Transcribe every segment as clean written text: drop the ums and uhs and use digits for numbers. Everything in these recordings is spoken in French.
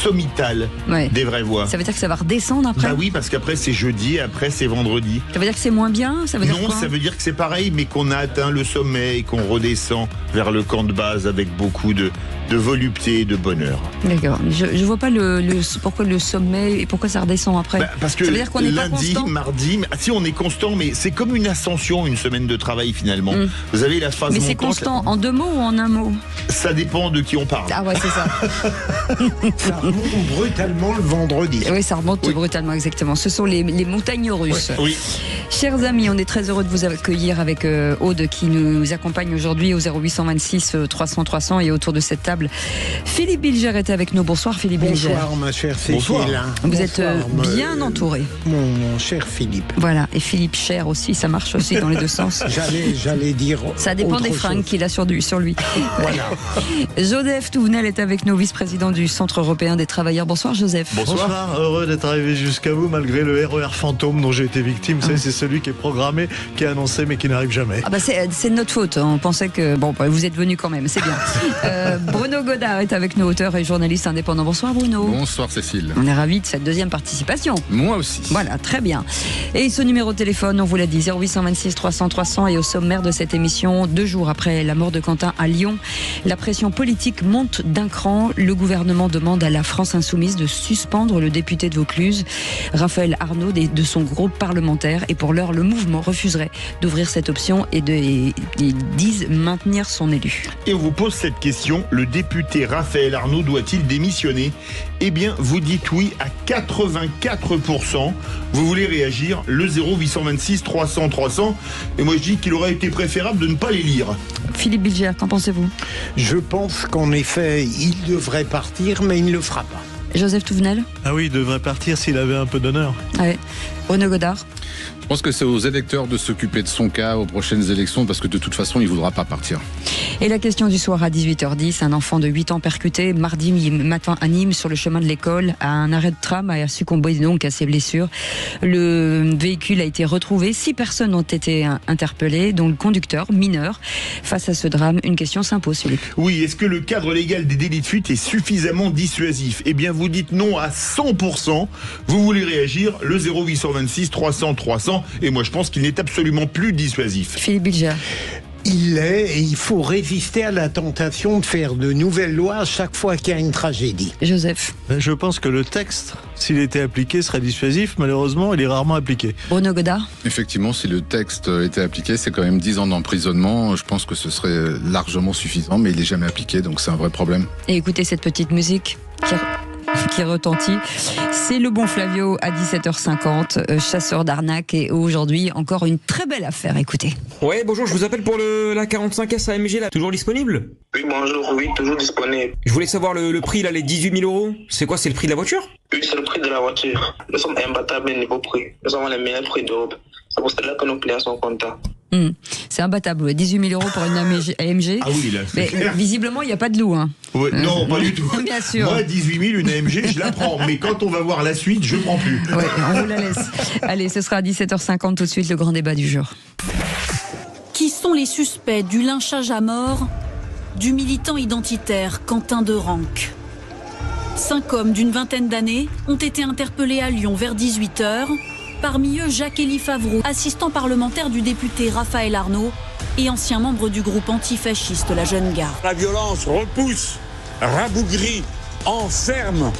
sommitale des vraies voix. Ça veut dire que ça va redescendre après? Bah oui, parce qu'après c'est jeudi, après c'est vendredi. Ça veut dire que c'est moins bien? Ça veut dire non, quoi? ça veut dire que c'est pareil, mais qu'on a atteint le sommet et qu'on redescend vers le camp de base avec beaucoup de volupté et de bonheur. D'accord. Je vois pas pourquoi le sommet et pourquoi ça redescend après. Parce que ça veut dire qu'on n'est pas lundi, constant. mardi, si on est constant, mais c'est comme une ascension, une semaine de travail finalement. Vous avez la phase mais montante. c'est constant en 2 mots ou en 1 mot? Ça dépend de qui on parle. Ah ouais, c'est ça. Ça remonte brutalement le vendredi. Oui, ça remonte brutalement, exactement. Ce sont les montagnes russes. Oui. Chers amis, on est très heureux de vous accueillir avec Aude qui nous accompagne aujourd'hui au 0826 300 300 et autour de cette table. Philippe Bilger est avec nous. Bonsoir Philippe Bilger. Bonsoir ma chère Cécile. Bonsoir. Vous êtes bien entouré. Mon cher Philippe. Voilà, et Philippe Cher aussi, ça marche aussi dans les deux sens. J'allais dire. Ça dépend des fringues qu'il a sur lui. Voilà. Joseph Touvenel est avec nous, vice-président du Centre européen des travailleurs. Bonsoir Joseph. Bonsoir, heureux d'être arrivé jusqu'à vous malgré le RER fantôme dont j'ai été victime. Vous savez, c'est celui qui est programmé, qui est annoncé mais qui n'arrive jamais. Ah bah c'est de notre faute, on pensait que... Bon, vous êtes venu quand même, c'est bien. Bruno Godard est avec nous, auteur et journaliste indépendant. Bonsoir Bruno. Bonsoir Cécile. On est ravis de cette deuxième participation. Moi aussi. Voilà, très bien. Et ce numéro de téléphone, on vous l'a dit, 0826 300 300 et au sommaire de cette émission, 2 jours après la mort de Quentin à Lyon, la pression politique monte d'un cran. Le gouvernement demande à la France Insoumise de suspendre le député de Vaucluse, Raphaël Arnaud, de son groupe parlementaire. Et pour l'heure, le mouvement refuserait d'ouvrir cette option et disent maintenir son élu. Et on vous pose cette question, le député Raphaël Arnaud doit-il démissionner? Eh bien, vous dites oui à 84%. Vous voulez réagir? Le 0826 300 300. Et moi, je dis qu'il aurait été préférable de ne pas les lire. Philippe Bilger, qu'en pensez-vous? Je pense qu'en effet, il devrait partir, mais il ne le fera pas. Joseph Touvenel? Ah oui, il devrait partir s'il avait un peu d'honneur. Ouais. Bruno Godard? Je pense que c'est aux électeurs de s'occuper de son cas aux prochaines élections parce que de toute façon, il ne voudra pas partir. Et la question du soir à 18h10, un enfant de 8 ans percuté mardi matin à Nîmes sur le chemin de l'école à un arrêt de tram a succombé donc à ses blessures. Le véhicule a été retrouvé, 6 personnes ont été interpellées, dont le conducteur mineur. Face à ce drame, une question s'impose, Philippe. Oui, est-ce que le cadre légal des délits de fuite est suffisamment dissuasif? Eh bien, vous dites non à 100%. Vous voulez réagir? Le 0826 300 300. Et moi, je pense qu'il n'est absolument plus dissuasif. Philippe Bilger? Il l'est et il faut résister à la tentation de faire de nouvelles lois à chaque fois qu'il y a une tragédie. Joseph? Je pense que le texte, s'il était appliqué, serait dissuasif. Malheureusement, il est rarement appliqué. Bruno Godard? Effectivement, si le texte était appliqué, c'est quand même 10 ans d'emprisonnement. Je pense que ce serait largement suffisant, mais il n'est jamais appliqué, donc c'est un vrai problème. Et écoutez cette petite musique qui retentit. C'est le bon Flavio à 17h50, chasseur d'arnaque, et aujourd'hui encore une très belle affaire. Écoutez. Ouais, bonjour, je vous appelle pour la 45S AMG là, toujours disponible? Oui, bonjour, oui, toujours disponible. Je voulais savoir le prix là, les 18 000 €. C'est quoi, c'est le prix de la voiture? Oui, c'est le prix de la voiture. Nous sommes imbattables niveau prix. Nous avons les meilleurs prix d'Europe. C'est pour cela que nos clients sont contents. C'est imbattable, 18 000 € pour une AMG. Ah oui, là, c'est mais clair. Visiblement, il n'y a pas de loup. Hein. Ouais, non, pas du tout. Bien sûr. Moi, 18 000, une AMG, je la prends. Mais quand on va voir la suite, je prends plus. Ouais, on vous la laisse. Allez, ce sera à 17h50 tout de suite, le grand débat du jour. Qui sont les suspects du lynchage à mort du militant identitaire Quentin Derenque? 5 hommes d'une vingtaine d'années ont été interpellés à Lyon vers 18h. Parmi eux, Jacques-Élie Favreau, assistant parlementaire du député Raphaël Arnaud et ancien membre du groupe antifasciste La Jeune Garde. La violence repousse, rabougrit, enferme.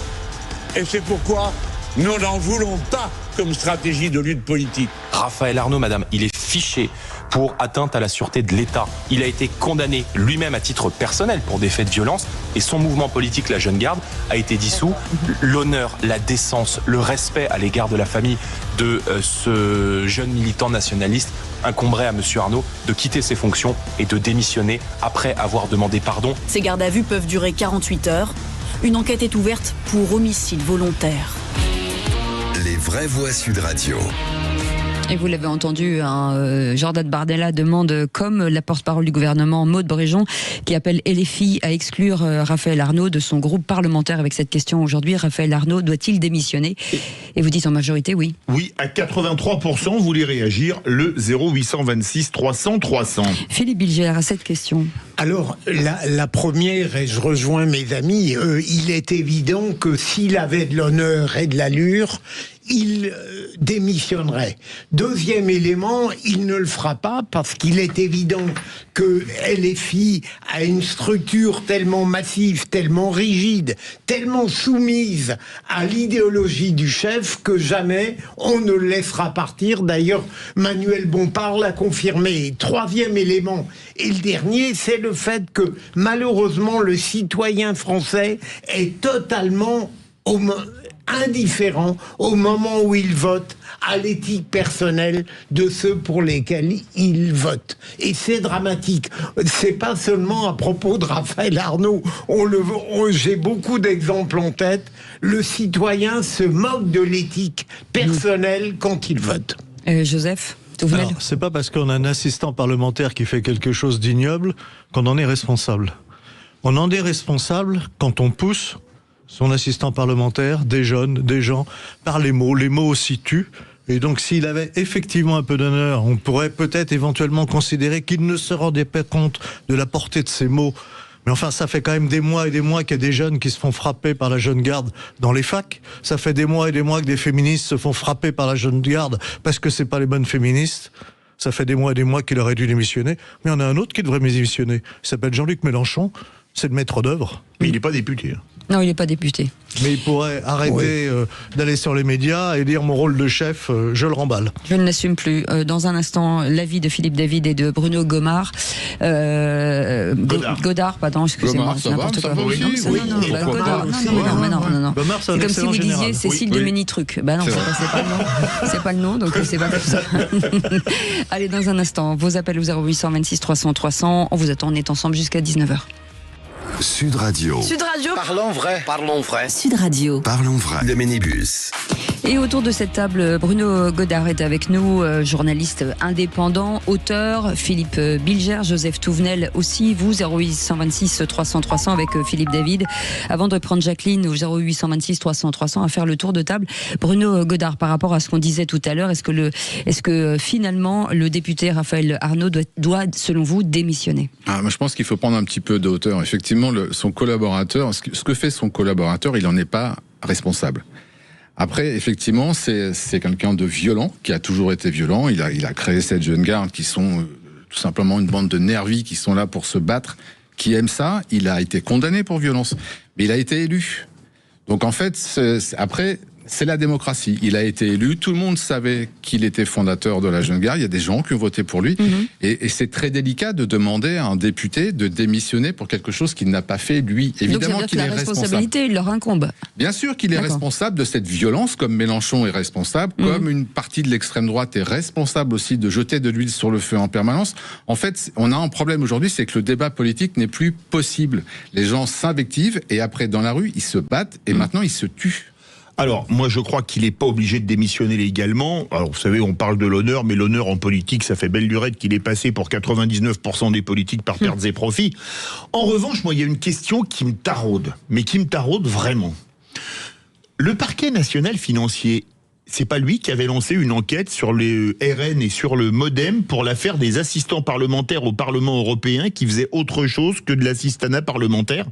Et c'est pourquoi nous n'en voulons pas comme stratégie de lutte politique. Raphaël Arnaud, madame, il est fiché pour atteinte à la sûreté de l'État. Il a été condamné lui-même à titre personnel pour des faits de violence et son mouvement politique, La Jeune Garde, a été dissous. L'honneur, la décence, le respect à l'égard de la famille de ce jeune militant nationaliste incomberait à M. Arnaud de quitter ses fonctions et de démissionner après avoir demandé pardon. Ces gardes à vue peuvent durer 48 heures. Une enquête est ouverte pour homicide volontaire. Les vraies voix Sud Radio. Et vous l'avez entendu, Jordan Bardella demande, comme la porte-parole du gouvernement, Maud Bréjon, qui appelle LFI à exclure Raphaël Arnaud de son groupe parlementaire avec cette question aujourd'hui. Raphaël Arnaud doit-il démissionner? Et vous dites en majorité oui. Oui, à 83%, vous voulez réagir, le 0826 300 300. Philippe Bilger à cette question. Alors, la première, et je rejoins mes amis, il est évident que s'il avait de l'honneur et de l'allure, il démissionnerait. Deuxième élément, il ne le fera pas parce qu'il est évident que LFI a une structure tellement massive, tellement rigide, tellement soumise à l'idéologie du chef que jamais on ne le laissera partir. D'ailleurs, Manuel Bompard l'a confirmé. Troisième élément, et le dernier, c'est le fait que malheureusement le citoyen français est totalement indifférent au moment où il vote à l'éthique personnelle de ceux pour lesquels il vote. Et c'est dramatique. C'est pas seulement à propos de Raphaël Arnaud. J'ai beaucoup d'exemples en tête. Le citoyen se moque de l'éthique personnelle quand il vote. Joseph ? Alors, c'est pas parce qu'on a un assistant parlementaire qui fait quelque chose d'ignoble qu'on en est responsable. On en est responsable quand on pousse son assistant parlementaire, des jeunes, des gens, par les mots. Les mots aussi tuent. Et donc, s'il avait effectivement un peu d'honneur, on pourrait peut-être éventuellement considérer qu'il ne se rendait pas compte de la portée de ces mots. Mais enfin, ça fait quand même des mois et des mois qu'il y a des jeunes qui se font frapper par la jeune garde dans les facs. Ça fait des mois et des mois que des féministes se font frapper par la jeune garde parce que c'est pas les bonnes féministes. Ça fait des mois et des mois qu'il aurait dû démissionner. Mais il y en a un autre qui devrait démissionner. Il s'appelle Jean-Luc Mélenchon. C'est le maître d'œuvre. Mais il n'est pas député. Non, il n'est pas député. Mais il pourrait arrêter d'aller sur les médias et dire mon rôle de chef, je le remballe. Je ne l'assume plus. Dans un instant, l'avis de Philippe David et de Bruno Godard. Godard, pardon, excusez-moi. Godard, ça va aussi. Non. C'est comme si vous disiez Cécile de Ménitruc. Bah non, c'est pas le nom. C'est pas le nom, donc c'est pas comme ça. Allez, dans un instant, vos appels au 0826 300 300. On vous attend, on est ensemble jusqu'à 19h. Sud Radio. Sud Radio. Parlons vrai. Parlons vrai. Sud Radio. Parlons vrai. Le minibus. Et autour de cette table, Bruno Godard est avec nous, journaliste indépendant, auteur, Philippe Bilger, Joseph Touvenel aussi, vous, 0826 300 300 avec Philippe David. Avant de prendre Jacqueline au 0826 300 300 à faire le tour de table, Bruno Godard, par rapport à ce qu'on disait tout à l'heure, est-ce que finalement le député Raphaël Arnaud doit selon vous, démissionner? Moi, je pense qu'il faut prendre un petit peu de hauteur. Effectivement, son collaborateur, ce que fait son collaborateur, il n'en est pas responsable. Après, effectivement, c'est quelqu'un de violent, qui a toujours été violent. Il a créé cette jeune garde qui sont tout simplement une bande de nervis qui sont là pour se battre, qui aiment ça. Il a été condamné pour violence, mais il a été élu. Donc en fait, après, c'est la démocratie. Il a été élu, tout le monde savait qu'il était fondateur de la jeune garde. Il y a des gens qui ont voté pour lui. Et c'est très délicat de demander à un député de démissionner pour quelque chose qu'il n'a pas fait lui. Évidemment qu'il est responsable. Donc ça veut dire que la responsabilité, il leur incombe. Bien sûr qu'il est responsable de cette violence, comme Mélenchon est responsable, comme une partie de l'extrême droite est responsable aussi de jeter de l'huile sur le feu en permanence. En fait, on a un problème aujourd'hui, c'est que le débat politique n'est plus possible. Les gens s'invectivent et après, dans la rue, ils se battent et maintenant, ils se tuent. Alors, moi, je crois qu'il n'est pas obligé de démissionner légalement. Alors, vous savez, on parle de l'honneur, mais l'honneur en politique, ça fait belle lurette qu'il est passé pour 99% des politiques par pertes et profits. En revanche, moi, il y a une question qui me taraude, mais qui me taraude vraiment. Le parquet national financier, c'est pas lui qui avait lancé une enquête sur les RN et sur le MoDem pour l'affaire des assistants parlementaires au Parlement européen qui faisaient autre chose que de l'assistanat parlementaire ?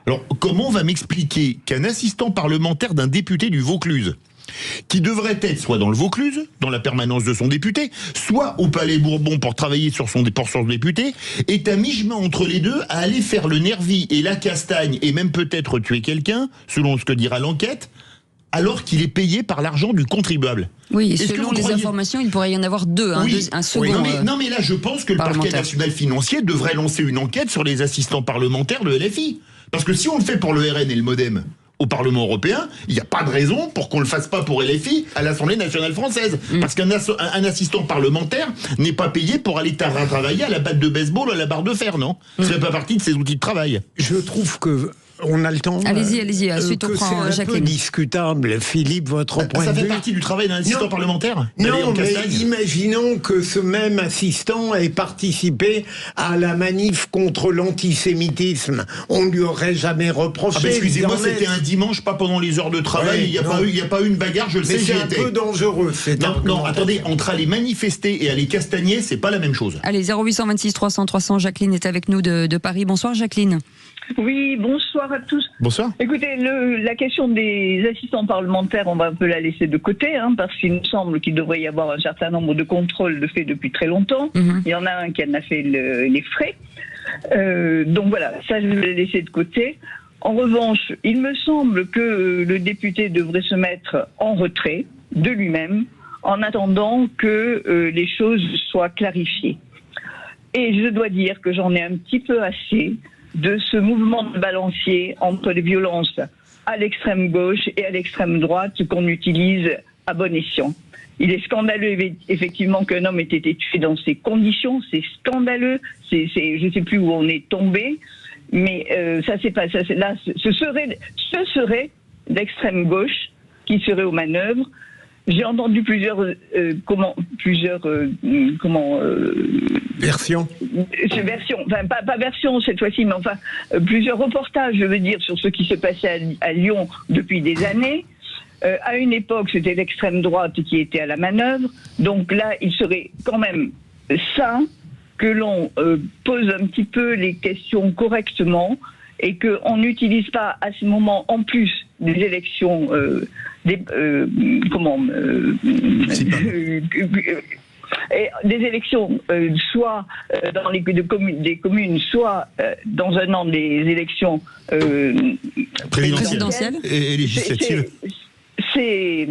Alors, comment on va m'expliquer qu'un assistant parlementaire d'un député du Vaucluse, qui devrait être soit dans le Vaucluse, dans la permanence de son député, soit au Palais Bourbon pour travailler sur son député, est à mi-chemin entre les deux à aller faire le nervi et la castagne et même peut-être tuer quelqu'un, selon ce que dira l'enquête, alors qu'il est payé par l'argent du contribuable. Oui, et selon les informations, il pourrait y en avoir deux, un second. Oui, non, mais là, je pense que le parquet national financier devrait lancer une enquête sur les assistants parlementaires de LFI. Parce que si on le fait pour le RN et le MoDem au Parlement européen, il n'y a pas de raison pour qu'on le fasse pas pour LFI à l'Assemblée nationale française. Parce qu'un assistant parlementaire n'est pas payé pour aller travailler à la batte de baseball ou à la barre de fer, non ? Ça fait pas partie de ses outils de travail. Je trouve que On a le temps. Allez-y, ensuite on prend c'est un Jacqueline. peu discutable, Philippe, votre point de vue. Ça fait partie du travail d'un assistant parlementaire d'aller en Non, mais castagne. imaginons que ce même assistant ait participé à la manif contre l'antisémitisme. On ne lui aurait jamais reproché. Ah bah excusez-moi, c'était un dimanche, pas pendant les heures de travail. Ouais, Il n'y a pas eu une bagarre, je le sais, Mais j'y c'est un étais. peu dangereux. Non, attendez, entre aller manifester et aller castagner, c'est pas la même chose. Allez, 0826 300 300, Jacqueline est avec nous de Paris. Bonsoir Jacqueline. Oui, bonsoir à tous. Bonsoir. Écoutez, la question des assistants parlementaires, on va un peu la laisser de côté, parce qu'il me semble qu'il devrait y avoir un certain nombre de contrôles de fait depuis très longtemps. Il y en a un qui en a fait les frais. Donc voilà, ça je vais le laisser de côté. En revanche, il me semble que le député devrait se mettre en retrait de lui-même en attendant que les choses soient clarifiées. Et je dois dire que j'en ai un petit peu assez de ce mouvement de balancier entre les violences à l'extrême gauche et à l'extrême droite qu'on utilise à bon escient. Il est scandaleux effectivement qu'un homme ait été tué dans ces conditions, c'est scandaleux, je ne sais plus où on est tombé, mais ça c'est pas ça. Là, ce serait l'extrême gauche qui serait aux manœuvres. J'ai entendu plusieurs versions. Enfin, pas versions cette fois-ci, mais enfin plusieurs reportages, je veux dire, sur ce qui se passait à Lyon depuis des années. À une époque, c'était l'extrême droite qui était à la manœuvre. Donc là, il serait quand même sain que l'on pose un petit peu les questions correctement et qu'on n'utilise pas à ce moment, en plus des élections, des élections soit dans des communes, soit dans un an des élections présidentielles et législatives. C'est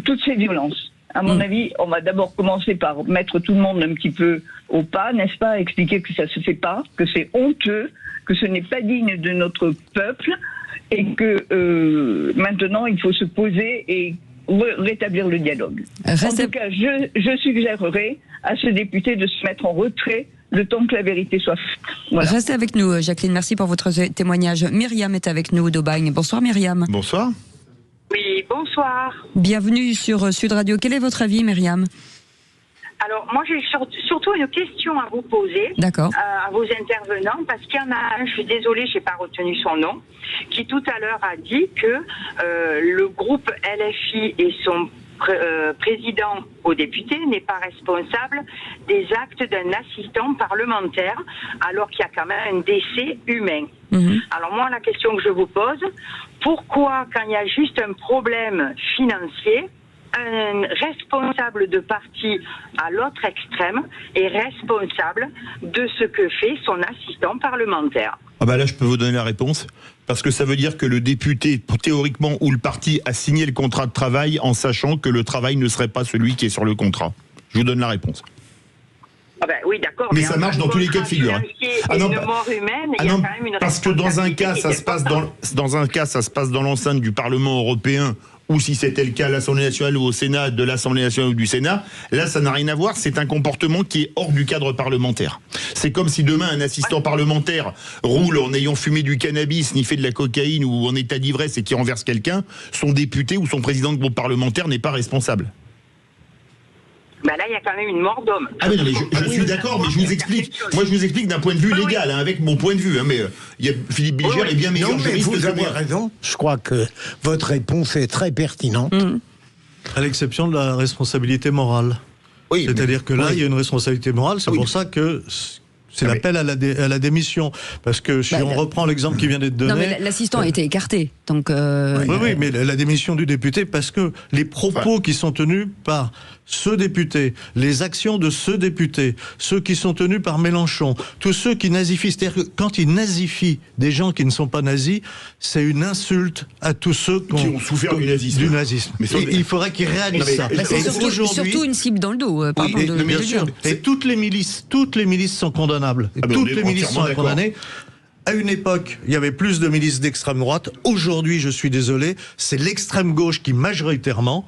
toutes ces violences. À mon avis, on va d'abord commencer par mettre tout le monde un petit peu au pas, n'est-ce pas, expliquer que ça se fait pas, que c'est honteux, que ce n'est pas digne de notre peuple, et que maintenant il faut se poser et rétablir le dialogue. En tout cas, je suggérerais à ce député de se mettre en retrait le temps que la vérité soit faite. Voilà. Restez avec nous, Jacqueline. Merci pour votre témoignage. Myriam est avec nous d'Aubagne. Bonsoir Myriam. Bonsoir. Oui, bonsoir. Bienvenue sur Sud Radio. Quel est votre avis, Myriam ? Alors, moi, j'ai surtout une question à vous poser. D'accord. À vos intervenants, parce qu'il y en a un, je suis désolée, je n'ai pas retenu son nom, qui tout à l'heure a dit que le groupe LFI et son président au député n'est pas responsable des actes d'un assistant parlementaire, alors qu'il y a quand même un décès humain. Alors moi, la question que je vous pose, pourquoi, quand il y a juste un problème financier, un responsable de parti à l'autre extrême est responsable de ce que fait son assistant parlementaire? Ah bah là, je peux vous donner la réponse. Parce que ça veut dire que le député, théoriquement, ou le parti a signé le contrat de travail en sachant que le travail ne serait pas celui qui est sur le contrat. Je vous donne la réponse. Ah ben oui, d'accord. Mais ça marche dans tous les cas de figure. Une mort humaine, il y a quand même une parce que dans un cas, ça se passe dans l'enceinte du Parlement européen, ou si c'était le cas à l'Assemblée nationale ou au Sénat, de l'Assemblée nationale ou du Sénat, là ça n'a rien à voir, c'est un comportement qui est hors du cadre parlementaire. C'est comme si demain un assistant parlementaire roule en ayant fumé du cannabis, sniffé de la cocaïne ou en état d'ivresse et qui renverse quelqu'un, son député ou son président de groupe parlementaire n'est pas responsable. Ben là, il y a quand même une mort d'homme. Ah mais non, mais je suis d'accord, mais je vous explique. Moi, je vous explique d'un point de vue légal, avec mon point de vue. Mais Philippe Bilger est bien meilleur juriste que moi. Vous avez raison. Je crois que votre réponse est très pertinente. À l'exception de la responsabilité morale. Oui, c'est-à-dire que là, il y a une responsabilité morale. C'est pour ça que c'est l'appel à la démission. Parce que si on reprend l'exemple qui vient d'être donné... Non, mais l'assistant a été écarté. Donc oui, mais la démission du député, parce que les propos qui sont tenus par ce député, les actions de ce député, ceux qui sont tenus par Mélenchon, tous ceux qui nazifient, c'est-à-dire que quand ils nazifient des gens qui ne sont pas nazis, c'est une insulte à tous ceux qui ont souffert du nazisme. Mais il faudrait qu'ils réalisent ça. C'est surtout une cible dans le dos. Bien sûr. Et toutes les milices sont condamnables. Toutes les milices sont condamnées. À une époque, il y avait plus de milices d'extrême droite. Aujourd'hui, je suis désolé, c'est l'extrême gauche qui majoritairement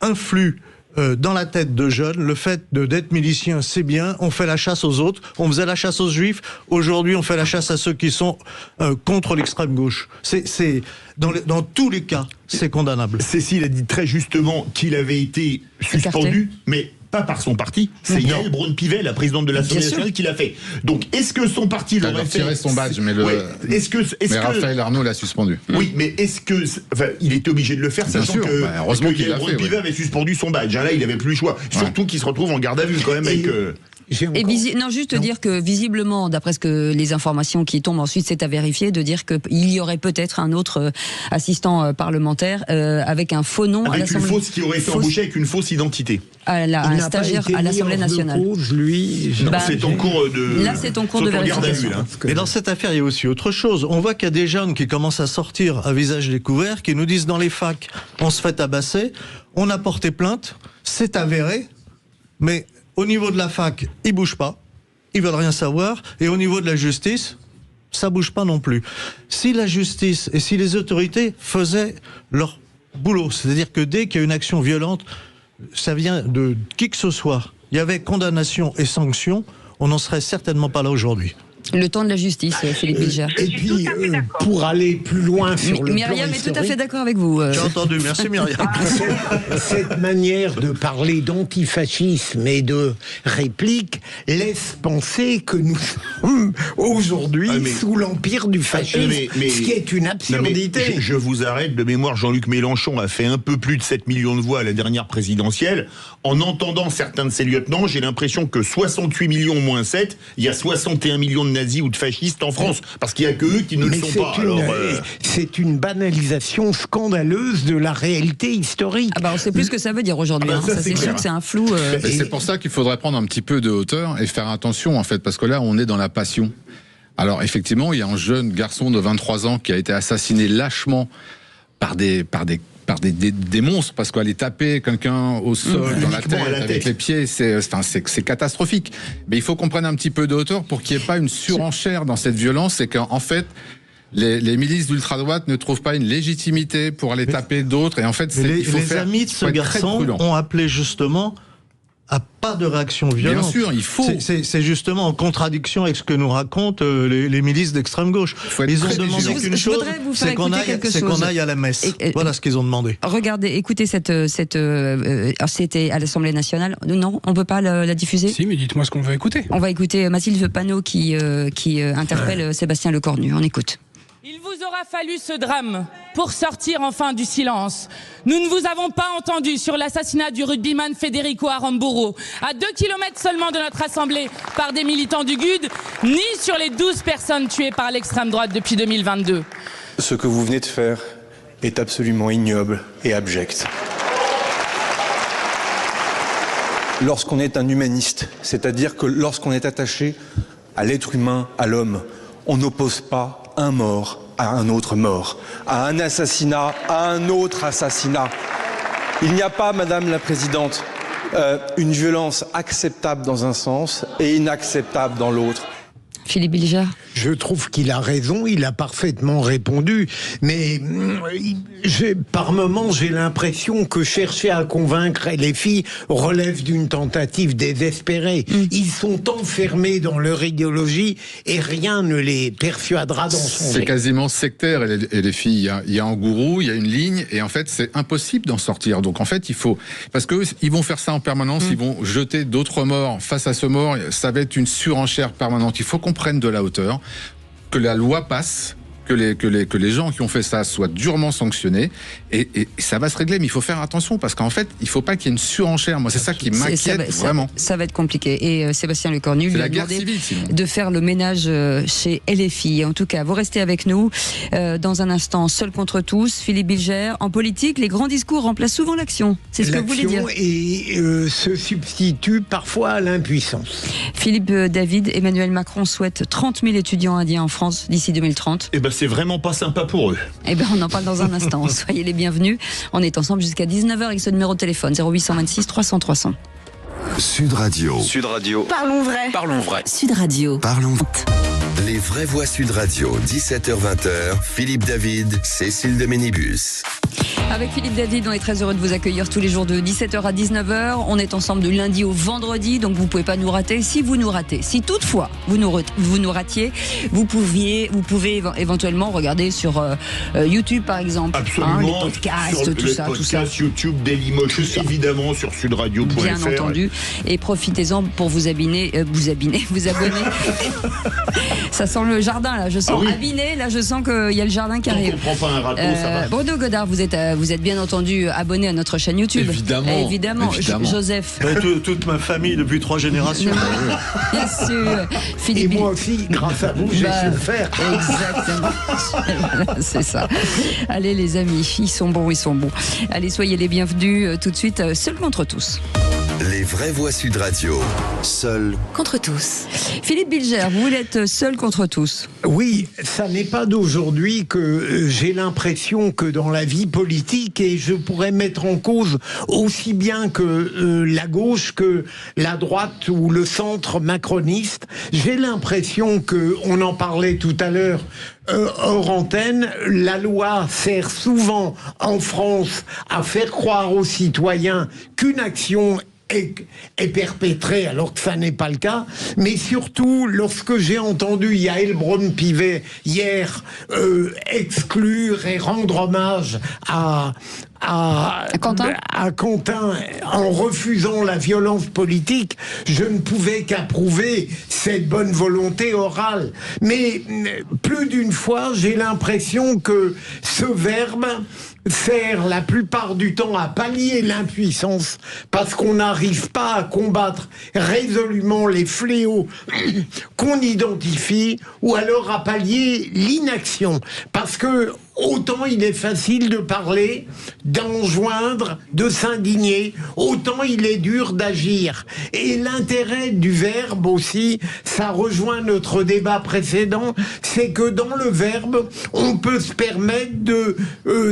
influe dans la tête de jeunes, le fait d'être milicien, c'est bien, on fait la chasse aux autres, on faisait la chasse aux juifs, aujourd'hui on fait la chasse à ceux qui sont contre l'extrême gauche. C'est dans tous les cas, c'est condamnable. Cécile a dit très justement qu'il avait été suspendu, mais pas par son parti, c'est Yael Braun-Pivet, la présidente de l'Assemblée nationale, qui l'a fait. Donc, est-ce que son parti l'aurait fait? Tiré son badge, mais Raphaël Arnaud l'a suspendu. Oui, mais est-ce que... Enfin, il était obligé de le faire, sachant que heureusement qu'il Yael Braun-Pivet avait suspendu son badge. Là, il n'avait plus le choix. Surtout qu'il se retrouve en garde à vue, quand même, avec... Juste dire que visiblement, d'après ce que les informations qui tombent ensuite, c'est à vérifier, de dire qu'il y aurait peut-être un autre assistant parlementaire avec un faux nom à l'Assemblée. Avec une fausse qui aurait été embauché avec une fausse identité. Un stagiaire à l'Assemblée nationale. C'est en cours de. Là, c'est en cours de vérification. Et dans cette affaire, il y a aussi autre chose. On voit qu'il y a des jeunes qui commencent à sortir à visage découvert, qui nous disent dans les facs, on se fait tabasser, on a porté plainte, c'est avéré, mais au niveau de la fac, ils bougent pas, ils veulent rien savoir, et au niveau de la justice, ça bouge pas non plus. Si la justice et si les autorités faisaient leur boulot, c'est-à-dire que dès qu'il y a une action violente, ça vient de qui que ce soit, il y avait condamnation et sanction, on n'en serait certainement pas là aujourd'hui. Le temps de la justice, Philippe Bilger. Et puis, pour aller plus loin sur le Myriam plan est tout à fait d'accord avec vous. J'ai entendu, merci Myriam. Cette manière de parler d'antifascisme et de réplique laisse penser que nous sommes aujourd'hui sous l'empire du fascisme, ce qui est une absurdité. Je vous arrête, de mémoire, Jean-Luc Mélenchon a fait un peu plus de 7 millions de voix à la dernière présidentielle. En entendant certains de ses lieutenants, j'ai l'impression que 68 millions moins 7, il y a 61 millions de nazis ou de fascistes en France, parce qu'il n'y a que eux qui ne le sont pas. C'est une banalisation scandaleuse de la réalité historique. On sait plus ce que ça veut dire aujourd'hui. Ça c'est sûr que c'est un flou. C'est pour ça qu'il faudrait prendre un petit peu de hauteur et faire attention, en fait, parce que là, on est dans la passion. Alors, effectivement, il y a un jeune garçon de 23 ans qui a été assassiné lâchement par des monstres, parce qu'aller taper quelqu'un au sol, dans la tête, avec les pieds, c'est catastrophique. Mais il faut qu'on prenne un petit peu de hauteur pour qu'il n'y ait pas une surenchère dans cette violence, et qu'en fait, les milices d'ultra-droite ne trouvent pas une légitimité pour aller taper d'autres, et en fait, les amis de ce garçon ont appelé justement à pas de réaction violente. Bien sûr, il faut. C'est justement en contradiction avec ce que nous racontent les milices d'extrême gauche. Ils ont demandé qu'une chose, c'est qu'on aille à la messe. Voilà ce qu'ils ont demandé. Regardez, écoutez c'était à l'Assemblée nationale. Non, on peut pas la diffuser. Si, mais dites-moi ce qu'on veut écouter. On va écouter Mathilde Panot qui interpelle Sébastien Lecornu. On écoute. Il vous aura fallu ce drame pour sortir enfin du silence. Nous ne vous avons pas entendu sur l'assassinat du rugbyman Federico Aramburu, à 2 kilomètres seulement de notre assemblée par des militants du GUD, ni sur les 12 personnes tuées par l'extrême droite depuis 2022. Ce que vous venez de faire est absolument ignoble et abject. Lorsqu'on est un humaniste, c'est-à-dire que lorsqu'on est attaché à l'être humain, à l'homme, on n'oppose pas un mort à un autre mort, à un assassinat à un autre assassinat. Il n'y a pas, Madame la Présidente, une violence acceptable dans un sens et inacceptable dans l'autre. Philippe Bilger. Je trouve qu'il a raison, il a parfaitement répondu, mais par moments j'ai l'impression que chercher à convaincre les filles relève d'une tentative désespérée. Ils sont enfermés dans leur idéologie et rien ne les persuadera d'en changer. C'est quasiment sectaire, et les filles. Il y a un gourou, il y a une ligne, et en fait c'est impossible d'en sortir. Donc en fait il faut... Parce qu'ils vont faire ça en permanence, ils vont jeter d'autres morts face à ce mort, ça va être une surenchère permanente. Il faut qu'on prenne de la hauteur, que la loi passe, que les gens qui ont fait ça soient durement sanctionnés, et ça va se régler. Mais il faut faire attention, parce qu'en fait, il ne faut pas qu'il y ait une surenchère. Moi, c'est ça qui m'inquiète vraiment. Ça va être compliqué. Et Sébastien Lecornu lui a demandé de faire le ménage chez LFI. En tout cas, vous restez avec nous. Dans un instant, Seul contre tous, Philippe Bilger. En politique, les grands discours remplacent souvent l'action. C'est ce que vous voulez dire. Et se substitue parfois à l'impuissance. Philippe David, Emmanuel Macron souhaite 30 000 étudiants indiens en France d'ici 2030. C'est vraiment pas sympa pour eux. On en parle dans un instant. Soyez les bienvenus. On est ensemble jusqu'à 19h avec ce numéro de téléphone 0826 300 300. Sud Radio. Sud Radio. Parlons vrai. Parlons vrai. Sud Radio. Parlons. Les vraies voix Sud Radio, 17h-20h. Philippe David, Cécile de Ménibus. Avec Philippe David, on est très heureux de vous accueillir tous les jours de 17h à 19h. On est ensemble du lundi au vendredi, donc vous pouvez pas nous rater. Si vous nous ratez, si toutefois vous nous ratiez, vous pouvez éventuellement regarder sur YouTube par exemple. Absolument. Les podcasts, sur tout ça. YouTube, Dailymotion, évidemment sur sudradio.fr. Bien entendu. Et profitez-en pour vous abonner. Ça sent le jardin là, je sens abîné, là je sens qu'il y a le jardin qui arrive. On prend pas un râteau, ça va. Bruno Godard, vous êtes bien entendu abonné à notre chaîne YouTube. Évidemment. Joseph. Toute ma famille depuis 3 générations. Bien sûr. Philippe. Et moi aussi, grâce à vous, j'ai su le faire. Exactement. Voilà, c'est ça. Allez les amis, ils sont bons. Allez, soyez les bienvenus tout de suite, Seul contre tous. Les vraies voix Sud Radio, seul contre tous. Philippe Bilger, vous êtes seul contre tous. Oui, ça n'est pas d'aujourd'hui que j'ai l'impression que dans la vie politique, et je pourrais mettre en cause aussi bien que la gauche que la droite ou le centre macroniste, j'ai l'impression que, on en parlait tout à l'heure, hors antenne, la loi sert souvent en France à faire croire aux citoyens qu'une action est perpétrée alors que ça n'est pas le cas, mais surtout lorsque j'ai entendu Yael Braun-Pivet hier exclure et rendre hommage à Quentin en refusant la violence politique, je ne pouvais qu'approuver cette bonne volonté orale. Mais plus d'une fois, j'ai l'impression que ce verbe sert la plupart du temps à pallier l'impuissance parce qu'on n'arrive pas à combattre résolument les fléaux qu'on identifie, ou alors à pallier l'inaction. Parce que autant il est facile de parler, d'enjoindre, de s'indigner, autant il est dur d'agir. Et l'intérêt du verbe aussi, ça rejoint notre débat précédent, c'est que dans le verbe, on peut se permettre de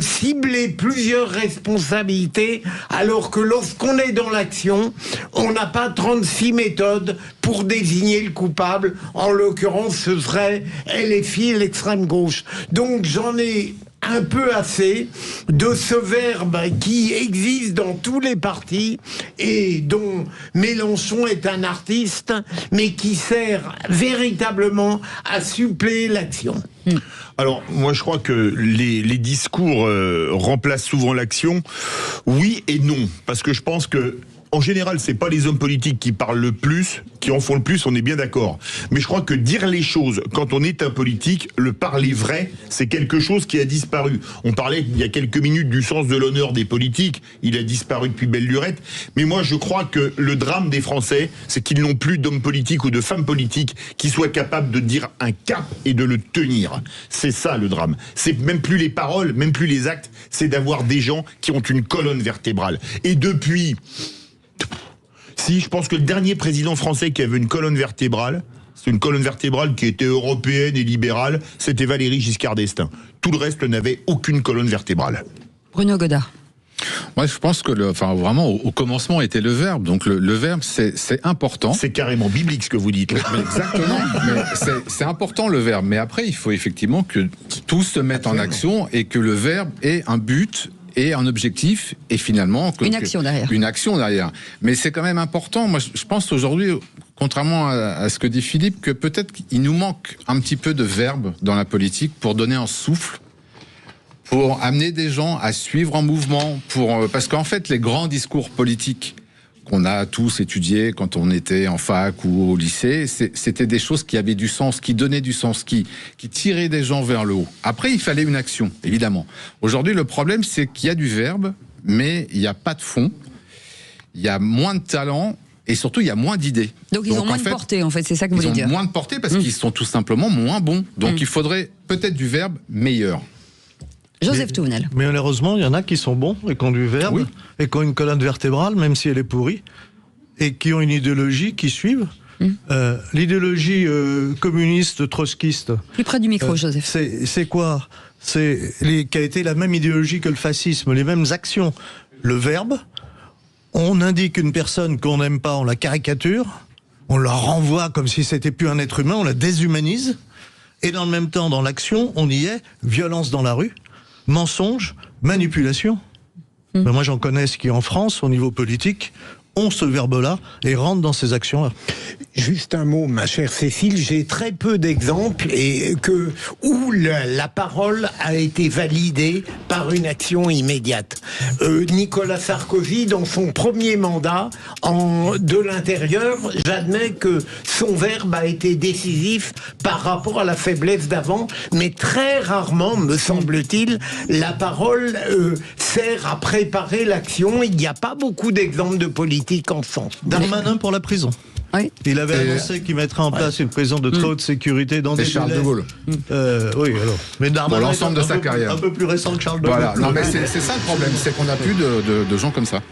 cibler plusieurs responsabilités, alors que lorsqu'on est dans l'action, on n'a pas 36 méthodes pour désigner le coupable. En l'occurrence, ce serait LFI et l'extrême gauche. Donc j'en ai un peu assez de ce verbe qui existe dans tous les partis et dont Mélenchon est un artiste, mais qui sert véritablement à suppléer l'action. Alors, moi, je crois que les discours remplacent souvent l'action. Oui et non. Parce que je pense que, en général, c'est pas les hommes politiques qui parlent le plus, qui en font le plus, on est bien d'accord. Mais je crois que dire les choses, quand on est un politique, le parler vrai, c'est quelque chose qui a disparu. On parlait il y a quelques minutes du sens de l'honneur des politiques, il a disparu depuis belle lurette. Mais moi, je crois que le drame des Français, c'est qu'ils n'ont plus d'hommes politiques ou de femmes politiques qui soient capables de dire un cap et de le tenir. C'est ça le drame. C'est même plus les paroles, même plus les actes, c'est d'avoir des gens qui ont une colonne vertébrale. Et depuis... Si, je pense que le dernier président français qui avait une colonne vertébrale, c'est une colonne vertébrale qui était européenne et libérale, c'était Valéry Giscard d'Estaing. Tout le reste n'avait aucune colonne vertébrale. Bruno Godard. Moi, je pense que vraiment, au commencement était le verbe. Donc le verbe, c'est important. C'est carrément biblique ce que vous dites. Mais exactement. Mais c'est important le verbe. Mais après, il faut effectivement que tout se mette en action et que le verbe ait un but et un objectif, et finalement... Une action derrière. Mais c'est quand même important. Moi, je pense aujourd'hui, contrairement à ce que dit Philippe, que peut-être qu'il nous manque un petit peu de verbe dans la politique pour donner un souffle, pour amener des gens à suivre un mouvement, parce qu'en fait, les grands discours politiques qu'on a tous étudiés quand on était en fac ou au lycée, c'était des choses qui avaient du sens, qui donnaient du sens, qui tiraient des gens vers le haut. Après, il fallait une action, évidemment. Aujourd'hui, le problème, c'est qu'il y a du verbe, mais il n'y a pas de fond, il y a moins de talent, et surtout, il y a moins d'idées. Donc ils ont moins de portée, en fait, c'est ça que vous voulez dire. Ils ont moins de portée parce qu'ils sont tout simplement moins bons. Donc il faudrait peut-être du verbe meilleur. Joseph Touvenel. Mais malheureusement, il y en a qui sont bons et qui ont du verbe, et qui ont une colonne vertébrale, même si elle est pourrie, et qui ont une idéologie qui suivent. L'idéologie communiste, trotskiste. Plus près du micro, Joseph. C'est quoi? Qui a été la même idéologie que le fascisme, les mêmes actions. Le verbe, on indique une personne qu'on n'aime pas, on la caricature, on la renvoie comme si c'était plus un être humain, on la déshumanise, et dans le même temps, dans l'action, on y est, violence dans la rue, mensonge, manipulation. Ben moi, j'en connais qui, en France, au niveau politique, ont ce verbe-là et rentrent dans ces actions-là. Juste un mot, ma chère Cécile, j'ai très peu d'exemples où la parole a été validée par une action immédiate. Nicolas Sarkozy, dans son premier mandat de l'intérieur, j'admets que son verbe a été décisif par rapport à la faiblesse d'avant, mais très rarement, me semble-t-il, la parole sert à préparer l'action. Il n'y a pas beaucoup d'exemples de politique en sens. Darmanin pour la prison. Oui. Il avait annoncé qu'il mettrait en place une prison de très haute sécurité dans des Charles de Gaulle. Oui, alors. Mais Darmanin, l'ensemble de sa carrière. Un peu plus récent que Charles de Gaulle. Voilà. Non, mais c'est ça le problème, c'est qu'on n'a plus de gens comme ça.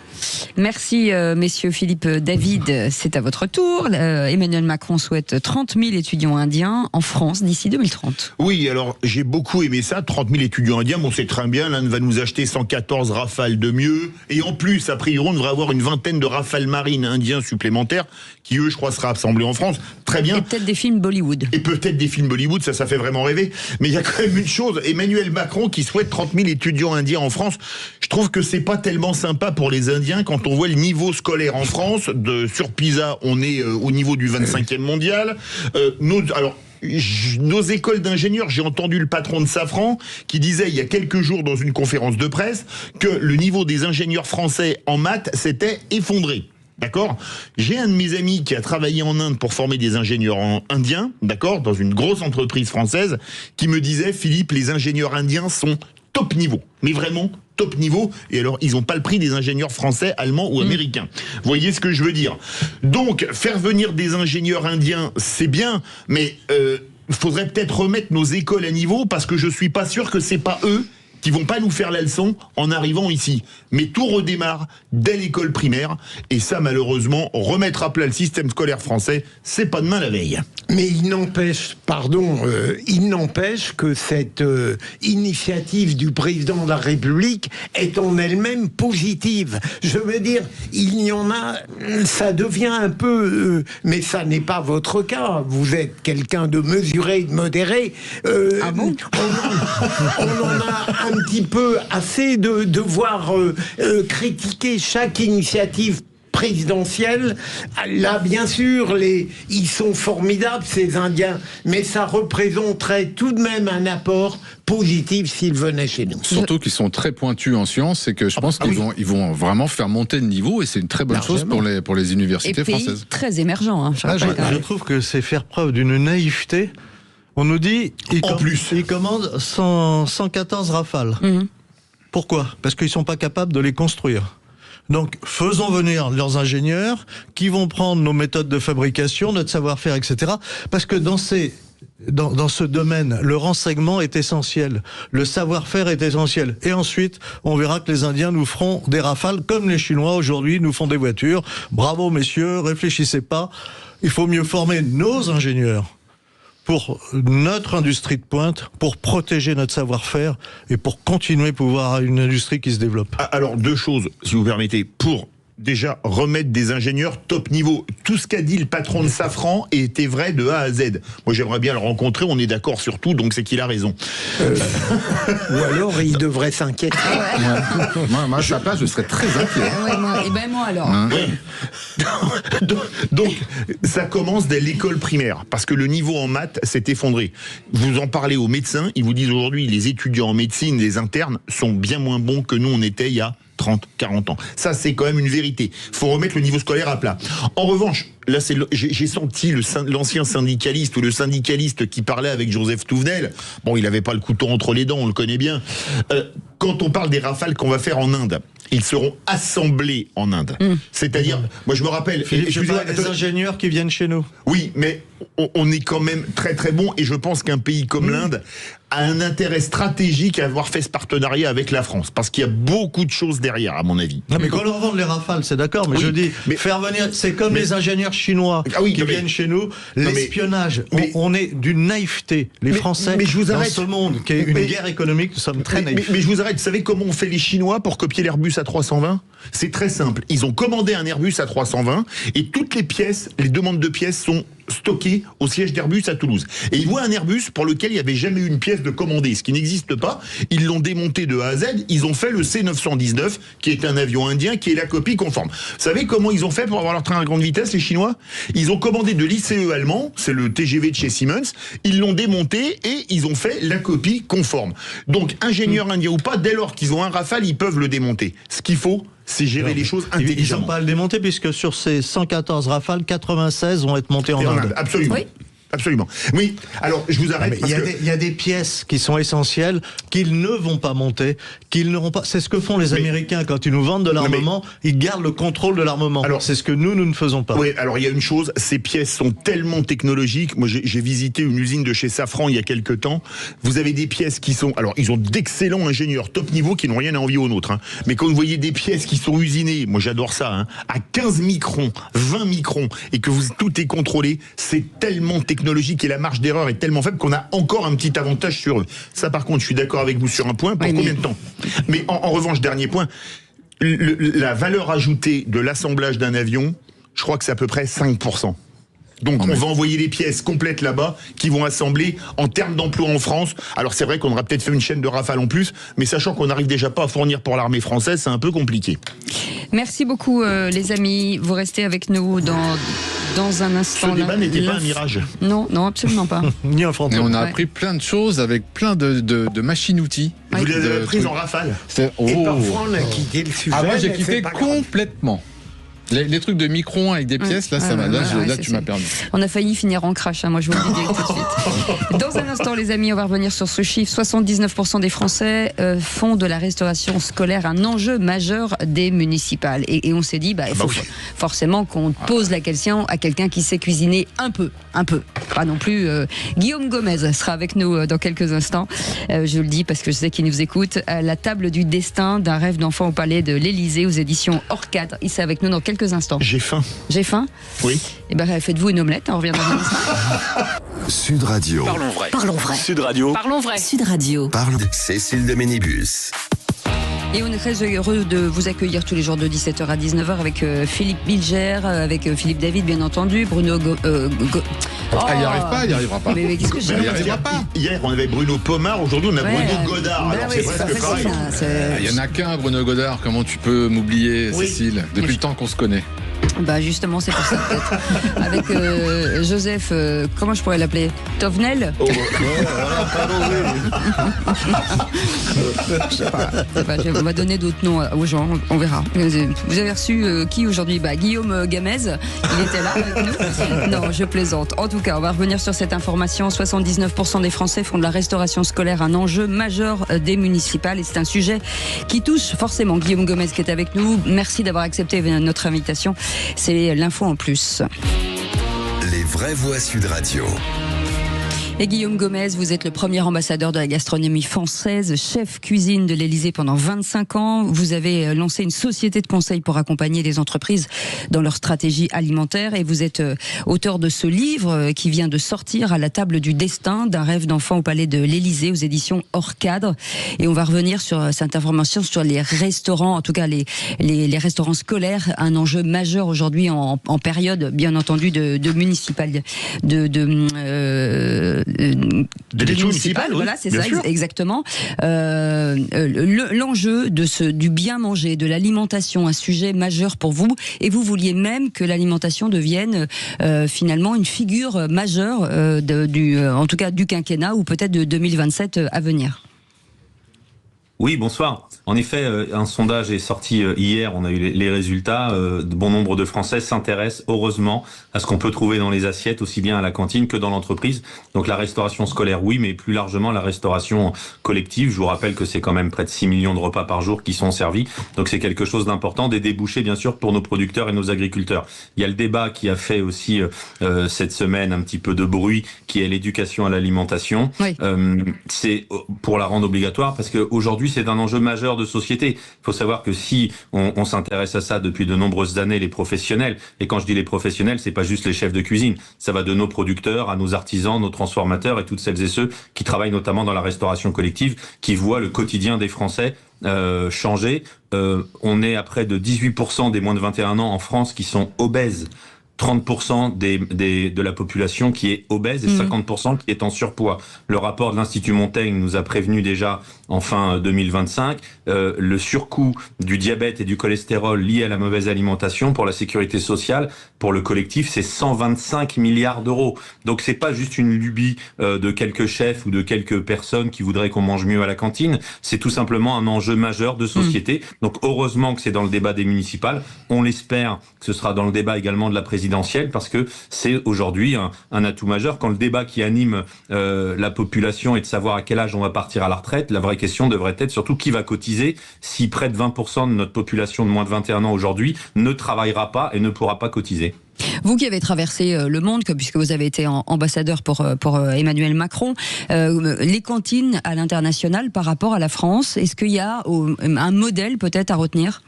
Merci, messieurs. Philippe, David, c'est à votre tour. Emmanuel Macron souhaite 30 000 étudiants indiens en France d'ici 2030. Oui, alors j'ai beaucoup aimé ça, 30 000 étudiants indiens, bon c'est très bien, l'Inde va nous acheter 114 Rafales de mieux, et en plus, a priori, on devrait avoir une vingtaine de Rafales marines indiens supplémentaires, qui eux, je crois, sera assemblés en France, très bien. Et peut-être des films Bollywood. Et peut-être des films Bollywood, ça fait vraiment rêver, mais il y a quand même une chose, Emmanuel Macron qui souhaite 30 000 étudiants indiens en France, je trouve que c'est pas tellement sympa pour les Indiens quand on voit le niveau scolaire en France, sur PISA, on est au niveau du 25e mondial, nos écoles d'ingénieurs, j'ai entendu le patron de Safran qui disait il y a quelques jours dans une conférence de presse que le niveau des ingénieurs français en maths s'était effondré. D'accord ? J'ai un de mes amis qui a travaillé en Inde pour former des ingénieurs indiens, d'accord, dans une grosse entreprise française, qui me disait, Philippe, les ingénieurs indiens sont top niveau, mais vraiment top niveau, et alors ils n'ont pas le prix des ingénieurs français, allemands ou américains. Vous voyez ce que je veux dire ? Donc, faire venir des ingénieurs indiens, c'est bien, mais il faudrait peut-être remettre nos écoles à niveau, parce que je suis pas sûr que c'est pas eux qui vont pas nous faire la leçon en arrivant ici. Mais tout redémarre dès l'école primaire, et ça, malheureusement, remettre à plat le système scolaire français, c'est pas demain la veille. Mais il n'empêche que cette initiative du président de la République est en elle-même positive. Je veux dire, il y en a, ça devient un peu, mais ça n'est pas votre cas. Vous êtes quelqu'un de mesuré, de modéré. Ah bon ? On en a un petit peu assez de devoir critiquer chaque initiative présidentielle. Là, bien sûr, ils sont formidables, ces Indiens, mais ça représenterait tout de même un apport positif s'ils venaient chez nous. Surtout qu'ils sont très pointus en sciences et que je pense qu'ils vont vraiment faire monter le niveau, et c'est une très bonne chose pour les universités françaises. Très émergent. Hein, je trouve que c'est faire preuve d'une naïveté. On nous dit, ils commandent 114 Rafales. Pourquoi ? Parce qu'ils ne sont pas capables de les construire. Donc, faisons venir leurs ingénieurs qui vont prendre nos méthodes de fabrication, notre savoir-faire, etc. Parce que dans ce domaine, le renseignement est essentiel, le savoir-faire est essentiel. Et ensuite, on verra que les Indiens nous feront des Rafales comme les Chinois aujourd'hui nous font des voitures. Bravo messieurs, réfléchissez pas. Il faut mieux former nos ingénieurs pour notre industrie de pointe, pour protéger notre savoir-faire et pour continuer à pouvoir avoir une industrie qui se développe. Alors, deux choses, si vous permettez. Pour déjà remettre des ingénieurs top niveau. Tout ce qu'a dit le patron de Safran était vrai de A à Z. Moi, j'aimerais bien le rencontrer, on est d'accord sur tout, donc c'est qu'il a raison. Ou alors, il devrait s'inquiéter. Moi, à sa place, je serais très inquiet. Moi alors. Donc, ça commence dès l'école primaire, parce que le niveau en maths s'est effondré. Vous en parlez aux médecins, ils vous disent aujourd'hui, les étudiants en médecine, les internes, sont bien moins bons que nous, on était il y a 30, 40 ans. Ça, c'est quand même une vérité. Il faut remettre le niveau scolaire à plat. En revanche, là, j'ai senti l'ancien syndicaliste ou le syndicaliste qui parlait avec Joseph Touvenel. Bon, il n'avait pas le couteau entre les dents, on le connaît bien. Quand on parle des Rafales qu'on va faire en Inde, ils seront assemblés en Inde. C'est-à-dire, moi je me rappelle... des ingénieurs qui viennent chez nous. Oui, mais on est quand même très très bon, et je pense qu'un pays comme l'Inde a un intérêt stratégique à avoir fait ce partenariat avec la France, parce qu'il y a beaucoup de choses derrière, à mon avis. Non, mais qu'on leur vende les Rafales, c'est d'accord, mais je dis, faire venir, c'est comme les ingénieurs chinois qui viennent chez nous, l'espionnage, on est d'une naïveté. Les Français, dans ce monde qui est une guerre économique, nous sommes très naïfs. Mais je vous arrête, vous savez comment on fait les Chinois pour copier l'Airbus A320 ? C'est très simple, ils ont commandé un Airbus A320, et toutes les pièces, les demandes de pièces sont stockés au siège d'Airbus à Toulouse. Et ils voient un Airbus pour lequel il n'y avait jamais eu une pièce de commandée, ce qui n'existe pas. Ils l'ont démonté de A à Z. Ils ont fait le C919, qui est un avion indien, qui est la copie conforme. Vous savez comment ils ont fait pour avoir leur train à grande vitesse, les Chinois? Ils ont commandé de l'ICE allemand, c'est le TGV de chez Siemens, ils l'ont démonté et ils ont fait la copie conforme. Donc, ingénieurs indiens ou pas, dès lors qu'ils ont un Rafale, ils peuvent le démonter. Ce qu'il faut, c'est gérer les choses intelligemment. Ils n'ont pas à le démonter, puisque sur ces 114 Rafales, 96 vont être montés en Inde. Absolument. Oui. Absolument. Oui, alors je vous arrête. Il y a des pièces qui sont essentielles, qu'ils ne vont pas monter, qu'ils n'auront pas. C'est ce que font les Américains quand ils nous vendent de l'armement, ils gardent le contrôle de l'armement. Alors c'est ce que nous ne faisons pas. Oui, alors il y a une chose, ces pièces sont tellement technologiques. Moi j'ai visité une usine de chez Safran il y a quelques temps. Vous avez des pièces qui sont, alors ils ont d'excellents ingénieurs top niveau qui n'ont rien à envier aux nôtres. Mais quand vous voyez des pièces qui sont usinées, moi j'adore ça, à 15 microns, 20 microns, et que tout est contrôlé, c'est tellement technologique et la marge d'erreur est tellement faible qu'on a encore un petit avantage sur eux. Ça, par contre, je suis d'accord avec vous sur un point. Pour combien de temps? Mais en revanche, dernier point, la valeur ajoutée de l'assemblage d'un avion, je crois que c'est à peu près 5%. Donc on va envoyer les pièces complètes là-bas qui vont assembler en termes d'emploi en France. Alors c'est vrai qu'on aura peut-être fait une chaîne de Rafale en plus, mais sachant qu'on n'arrive déjà pas à fournir pour l'armée française, c'est un peu compliqué. Merci beaucoup les amis. Vous restez avec nous dans un instant. Ce débat n'était pas un mirage. Non, absolument pas. Ni un fantôme. Et on a appris plein de choses avec plein de machines-outils. Vous les avez prises en Rafale. Et parfois on a quitté le sujet. Ah, moi j'ai quitté complètement. Les trucs de microns avec des pièces, là, ça m'a. Là, tu m'as permis. On a failli finir en crash, moi je vous le dis tout de suite. Dans un instant, les amis, on va revenir sur ce chiffre. 79% des Français font de la restauration scolaire un enjeu majeur des municipales. Et on s'est dit, il faut forcément qu'on pose la question à quelqu'un qui sait cuisiner un peu. Pas non plus. Guillaume Gomez sera avec nous dans quelques instants. Je le dis parce que je sais qu'il nous écoute. La table du destin d'un rêve d'enfant au palais de l'Élysée aux éditions Hors Cadre. Il sera avec nous dans quelques instants. J'ai faim. J'ai faim? Oui. Eh ben, faites-vous une omelette, on revient dans un instant. Sud Radio. Parlons vrai. Parlons vrai. Sud Radio. Parlons vrai. Sud Radio. Parle de Cécile de Ménibus. Et on est très heureux de vous accueillir tous les jours de 17h à 19h avec Philippe Bilger, avec Philippe David, bien entendu, Bruno il n'y arrivera pas. Mais qu'est-ce que j'ai dit? Hier, on avait Bruno Pomar, aujourd'hui, on a Bruno Godard. Alors, c'est presque pareil. Il n'y en a qu'un, Bruno Godard. Comment tu peux m'oublier, Cécile, depuis le temps qu'on se connaît? Justement, c'est pour ça peut-être. Avec Joseph, comment je pourrais l'appeler? Tovenel? Je sais pas, on va donner d'autres noms aux gens, on verra. Vous avez reçu qui aujourd'hui? Guillaume Gamez, il était là avec nous. Non, je plaisante. En tout cas, on va revenir sur cette information. 79% des Français font de la restauration scolaire un enjeu majeur des municipales. Et c'est un sujet qui touche forcément Guillaume Gomez qui est avec nous. Merci d'avoir accepté notre invitation. C'est l'info en plus. Les vraies voix Sud Radio. Et Guillaume Gomez, vous êtes le premier ambassadeur de la gastronomie française, chef cuisine de l'Élysée pendant 25 ans. Vous avez lancé une société de conseil pour accompagner les entreprises dans leur stratégie alimentaire et vous êtes auteur de ce livre qui vient de sortir, À la table du destin, d'un rêve d'enfant au palais de l'Élysée aux éditions Hors Cadre. Et on va revenir sur cette information sur les restaurants, en tout cas les restaurants scolaires, un enjeu majeur aujourd'hui en période, bien entendu, de municipal, d'élection municipale, voilà, c'est ça, exactement. L'enjeu du bien manger, de l'alimentation, un sujet majeur pour vous, et vous vouliez même que l'alimentation devienne finalement une figure majeure en tout cas du quinquennat ou peut-être de 2027 à venir. Oui, bonsoir. En effet, un sondage est sorti hier, on a eu les résultats. Bon nombre de Français s'intéressent heureusement à ce qu'on peut trouver dans les assiettes, aussi bien à la cantine que dans l'entreprise. Donc la restauration scolaire, oui, mais plus largement la restauration collective. Je vous rappelle que c'est quand même près de 6 millions de repas par jour qui sont servis. Donc c'est quelque chose d'important, des débouchés bien sûr pour nos producteurs et nos agriculteurs. Il y a le débat qui a fait aussi cette semaine un petit peu de bruit, qui est l'éducation à l'alimentation. Oui. C'est pour la rendre obligatoire parce qu'aujourd'hui c'est un enjeu majeur de société. Il faut savoir que si on s'intéresse à ça depuis de nombreuses années, les professionnels, et quand je dis les professionnels, c'est pas juste les chefs de cuisine, ça va de nos producteurs à nos artisans, nos transformateurs et toutes celles et ceux qui travaillent notamment dans la restauration collective, qui voient le quotidien des Français changer. On est à près de 18% des moins de 21 ans en France qui sont obèses. 30% de la population qui est obèse et 50% qui est en surpoids. Le rapport de l'Institut Montaigne nous a prévenu déjà en fin 2025, le surcoût du diabète et du cholestérol lié à la mauvaise alimentation pour la sécurité sociale, pour le collectif, c'est 125 milliards d'euros. Donc c'est pas juste une lubie de quelques chefs ou de quelques personnes qui voudraient qu'on mange mieux à la cantine, c'est tout simplement un enjeu majeur de société. Donc heureusement que c'est dans le débat des municipales, on l'espère que ce sera dans le débat également de la présidentielle, parce que c'est aujourd'hui un atout majeur. Quand le débat qui anime la population est de savoir à quel âge on va partir à la retraite, la vraie question devrait être surtout qui va cotiser si près de 20% de notre population de moins de 21 ans aujourd'hui ne travaillera pas et ne pourra pas cotiser. Vous qui avez traversé le monde, puisque vous avez été ambassadeur pour Emmanuel Macron, les cantines à l'international par rapport à la France, est-ce qu'il y a un modèle peut-être à retenir ?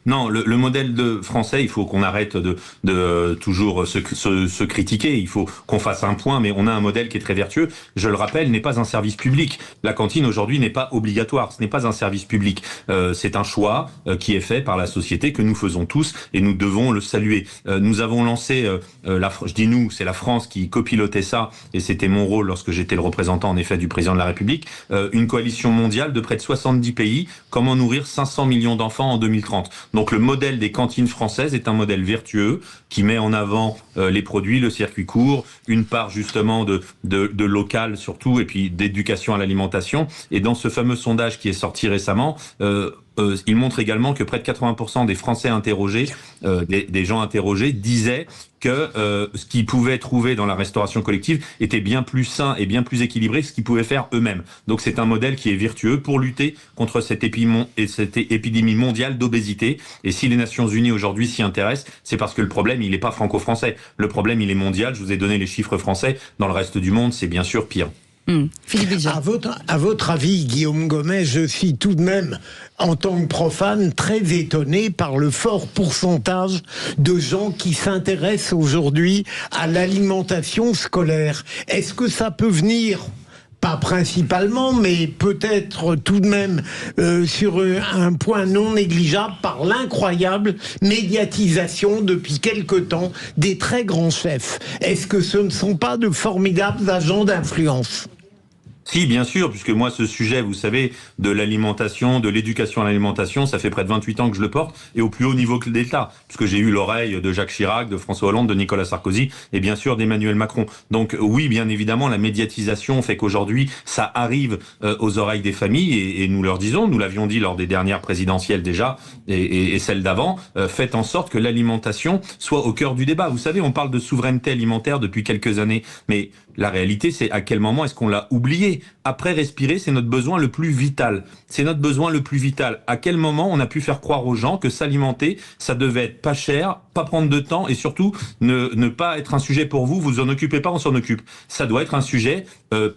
Non, le modèle français, il faut qu'on arrête de toujours se critiquer. Il faut qu'on fasse un point, mais on a un modèle qui est très vertueux. Je le rappelle, n'est pas un service public. La cantine aujourd'hui n'est pas obligatoire. Ce n'est pas un service public. C'est un choix qui est fait par la société que nous faisons tous et nous devons le saluer. Nous avons lancé, je dis nous, c'est la France qui copilotait ça et c'était mon rôle lorsque j'étais le représentant en effet du président de la République. Une coalition mondiale de près de 70 pays. Comment nourrir 500 millions d'enfants en 2030. Donc le modèle des cantines françaises est un modèle vertueux qui met en avant les produits, le circuit court, une part justement de local surtout et puis d'éducation à l'alimentation. Et dans ce fameux sondage qui est sorti récemment, il montre également que près de 80% des Français interrogés, des gens interrogés, disaient que ce qu'ils pouvaient trouver dans la restauration collective était bien plus sain et bien plus équilibré que ce qu'ils pouvaient faire eux-mêmes. Donc c'est un modèle qui est vertueux pour lutter contre cette épidémie mondiale d'obésité. Et si les Nations Unies aujourd'hui s'y intéressent, c'est parce que le problème, il n'est pas franco-français. Le problème, il est mondial. Je vous ai donné les chiffres français. Dans le reste du monde, c'est bien sûr pire. Philippe, à votre avis, Guillaume Gomez, je suis tout de même, en tant que profane, très étonné par le fort pourcentage de gens qui s'intéressent aujourd'hui à l'alimentation scolaire. Est-ce que ça peut venir, pas principalement, mais peut-être tout de même sur un point non négligeable par l'incroyable médiatisation depuis quelque temps des très grands chefs? Est-ce que ce ne sont pas de formidables agents d'influence? Si, bien sûr, puisque moi, ce sujet, vous savez, de l'alimentation, de l'éducation à l'alimentation, ça fait près de 28 ans que je le porte, et au plus haut niveau que l'État, puisque j'ai eu l'oreille de Jacques Chirac, de François Hollande, de Nicolas Sarkozy, et bien sûr d'Emmanuel Macron. Donc oui, bien évidemment, la médiatisation fait qu'aujourd'hui, ça arrive aux oreilles des familles, et nous leur disons, nous l'avions dit lors des dernières présidentielles déjà, et celles d'avant, faites en sorte que l'alimentation soit au cœur du débat. Vous savez, on parle de souveraineté alimentaire depuis quelques années, mais la réalité, c'est à quel moment est-ce qu'on l'a oublié? Après, respirer, c'est notre besoin le plus vital. C'est notre besoin le plus vital. À quel moment on a pu faire croire aux gens que s'alimenter, ça devait être pas cher, pas prendre de temps et surtout ne pas être un sujet pour vous, vous en occupez pas, on s'en occupe. Ça doit être un sujet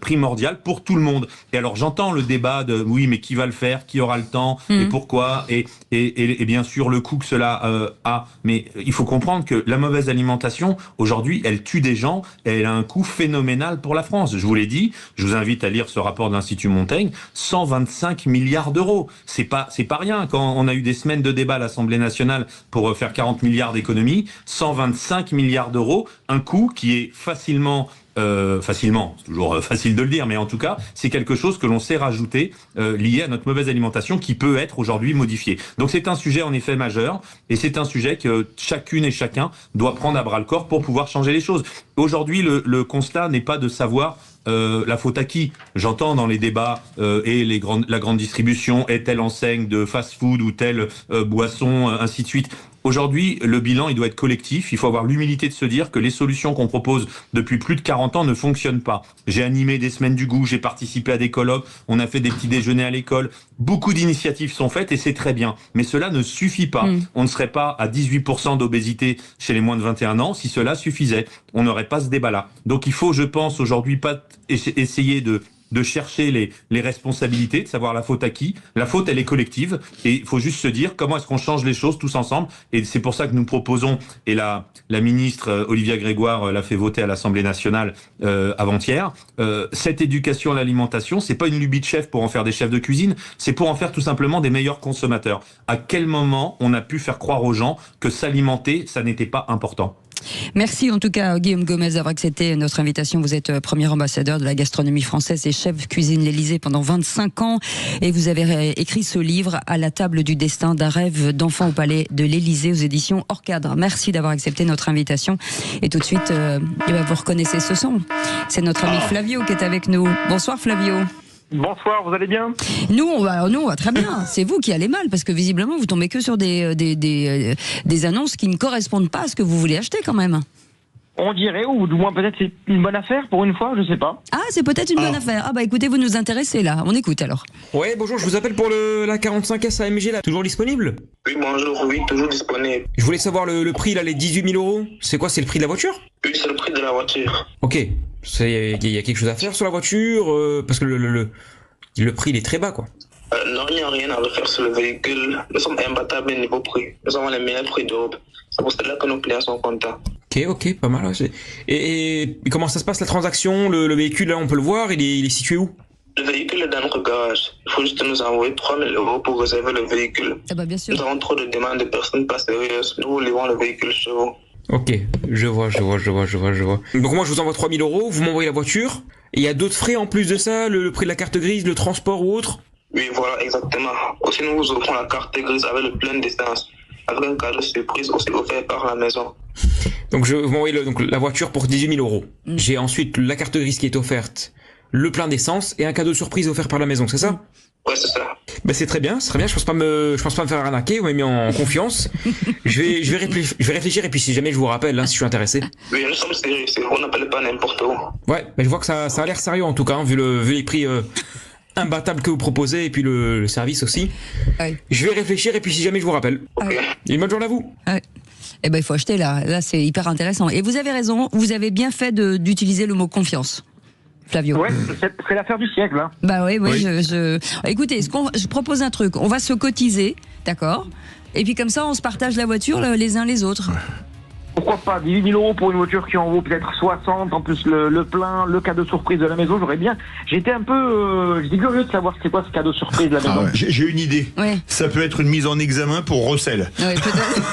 primordial pour tout le monde. Et alors j'entends le débat de oui, mais qui va le faire, qui aura le temps et pourquoi et bien sûr le coût que cela a. Mais il faut comprendre que la mauvaise alimentation aujourd'hui, elle tue des gens et elle a un coût phénoménal pour la France. Je vous l'ai dit, je vous invite à lire ce rapport de l'Institut Montaigne, 125 milliards d'euros. C'est pas rien. Quand on a eu des semaines de débat à l'Assemblée nationale pour faire 40 milliards d'économies, 125 milliards d'euros, un coût qui est facilement, c'est toujours facile de le dire, mais en tout cas, c'est quelque chose que l'on sait rajouter lié à notre mauvaise alimentation qui peut être aujourd'hui modifiée. Donc c'est un sujet en effet majeur et c'est un sujet que chacune et chacun doit prendre à bras le corps pour pouvoir changer les choses. Aujourd'hui, le constat n'est pas de savoir la faute à qui. J'entends dans les débats et la grande distribution, est telle enseigne de fast-food ou telle boisson, ainsi de suite. Aujourd'hui, le bilan, il doit être collectif. Il faut avoir l'humilité de se dire que les solutions qu'on propose depuis plus de 40 ans ne fonctionnent pas. J'ai animé des semaines du goût, j'ai participé à des colloques, on a fait des petits déjeuners à l'école. Beaucoup d'initiatives sont faites et c'est très bien. Mais cela ne suffit pas. On ne serait pas à 18% d'obésité chez les moins de 21 ans si cela suffisait. On n'aurait pas ce débat-là. Donc il faut, je pense, aujourd'hui pas essayer de chercher les responsabilités, de savoir la faute à qui. La faute, elle est collective et il faut juste se dire comment est-ce qu'on change les choses tous ensemble. Et c'est pour ça que nous proposons, et la ministre Olivia Grégoire l'a fait voter à l'Assemblée nationale avant-hier, cette éducation à l'alimentation, c'est pas une lubie de chef pour en faire des chefs de cuisine, c'est pour en faire tout simplement des meilleurs consommateurs. À quel moment on a pu faire croire aux gens que s'alimenter, ça n'était pas important ? Merci en tout cas Guillaume Gomez d'avoir accepté notre invitation. Vous êtes premier ambassadeur de la gastronomie française et chef cuisine l'Élysée pendant 25 ans. Et vous avez écrit ce livre À la table du destin, d'un rêve d'enfant au palais de l'Élysée aux éditions Hors Cadre. Merci d'avoir accepté notre invitation. Et tout de suite, vous reconnaissez ce son. C'est notre ami Flavio qui est avec nous. Bonsoir Flavio. Bonsoir, vous allez bien ? Nous, on va très bien. C'est vous qui allez mal, parce que visiblement, vous tombez que sur des annonces qui ne correspondent pas à ce que vous voulez acheter quand même. On dirait, ou du moins peut-être c'est une bonne affaire pour une fois, je sais pas. Ah, c'est peut-être une bonne affaire. Ah bah écoutez, vous nous intéressez là. On écoute alors. Ouais, bonjour, je vous appelle pour la 45S AMG là, toujours disponible ? Oui, bonjour, oui, toujours disponible. Je voulais savoir le prix là, les 18 000 €. C'est quoi, c'est le prix de la voiture ? Oui, c'est le prix de la voiture. Ok, il y a quelque chose à faire sur la voiture parce que le prix il est très bas quoi. Non, il n'y a rien à refaire sur le véhicule. Nous sommes imbattables niveau prix. Nous avons les meilleurs prix d'Europe. C'est pour cela que nos clients sont contents. Ok, pas mal. Ouais. Et comment ça se passe la transaction ? Le véhicule là, on peut le voir, il est situé où ? Le véhicule est dans notre garage. Il faut juste nous envoyer 3 000 € pour réserver le véhicule. Ah bah bien sûr. Nous avons trop de demandes de personnes pas sérieuses. Nous vous livrons le véhicule chez vous. Ok, je vois. Donc moi je vous envoie 3 000 €, vous m'envoyez la voiture. Et il y a d'autres frais en plus de ça, le prix de la carte grise, le transport ou autre ? Oui, voilà, exactement. Aussi, nous vous offrons la carte grise avec le plein d'essence, avec un cadeau surprise aussi offert par la maison. Donc vous m'envoyez la voiture pour 18 000 €. J'ai ensuite la carte grise qui est offerte, le plein d'essence et un cadeau surprise offert par la maison, c'est ça ? Ouais, c'est ça. Ben c'est très bien. Je pense pas me faire arnaquer, vous m'avez mis en confiance. je vais réfléchir et puis si jamais je vous rappelle, si je suis intéressé. Oui, nous sommes sérieux, on n'appelle pas n'importe où. Ouais, mais je vois que ça a l'air sérieux en tout cas, vu les prix imbattables que vous proposez et puis le service aussi. Ouais. Je vais réfléchir et puis si jamais je vous rappelle. Okay. Et une bonne journée à vous. Ouais. Eh ben il faut acheter là c'est hyper intéressant. Et vous avez raison, vous avez bien fait d'utiliser le mot confiance. Flavio. Ouais, c'est l'affaire du siècle. Hein. Bah oui. Écoutez, je propose un truc. On va se cotiser, d'accord ? Et puis comme ça, on se partage la voiture les uns les autres. Pourquoi pas 18 000 € pour une voiture qui en vaut peut-être 60, en plus le plein, le cadeau surprise de la maison, j'aurais bien... J'étais curieux de savoir c'est quoi ce cadeau surprise de la maison. Ouais. J'ai une idée. Ouais. Ça peut être une mise en examen pour recel. Oui, peut-être.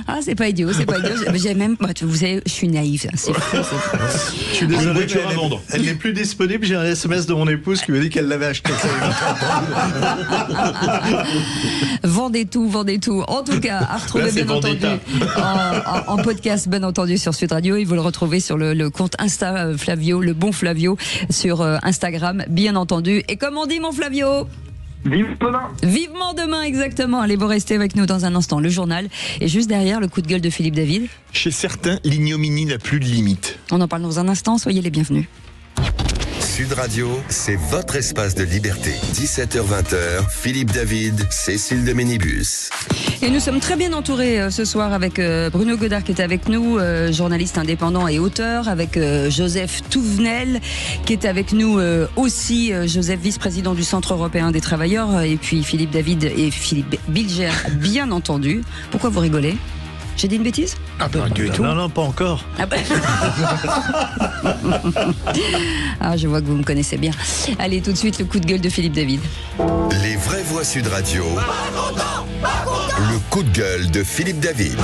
Ah, c'est pas idiot. J'ai même... Vous savez, je suis naïve. C'est fou. Je suis désolé, elle n'est plus disponible. J'ai un SMS de mon épouse qui me dit qu'elle l'avait acheté. Vendez tout. En tout cas, à retrouver là, bien entendu en podcast, bien entendu sur Sud Radio. Et vous le retrouvez sur le compte Insta Flavio, le bon Flavio, sur Instagram, bien entendu. Et comme on dit, mon Flavio, vivement demain, exactement. Allez, vous restez avec nous dans un instant. Le journal et juste derrière, le coup de gueule de Philippe David. Chez certains, l'ignominie n'a plus de limite. On en parle dans un instant. Soyez les bienvenus. Sud Radio, c'est votre espace de liberté. 17h-20h, Philippe David, Cécile de Ménibus. Et nous sommes très bien entourés ce soir avec Bruno Godard qui est avec nous, journaliste indépendant et auteur, avec Joseph Touvenel qui est avec nous aussi, Joseph, vice-président du Centre européen des travailleurs, et puis Philippe David et Philippe Bilger, bien entendu. Pourquoi vous rigolez ? J'ai dit une bêtise ? Ah ben du tout. Non, pas encore. Ah, je vois que vous me connaissez bien. Allez, tout de suite, le coup de gueule de Philippe David. Les vraies voix Sud Radio. Le coup de gueule de Philippe David.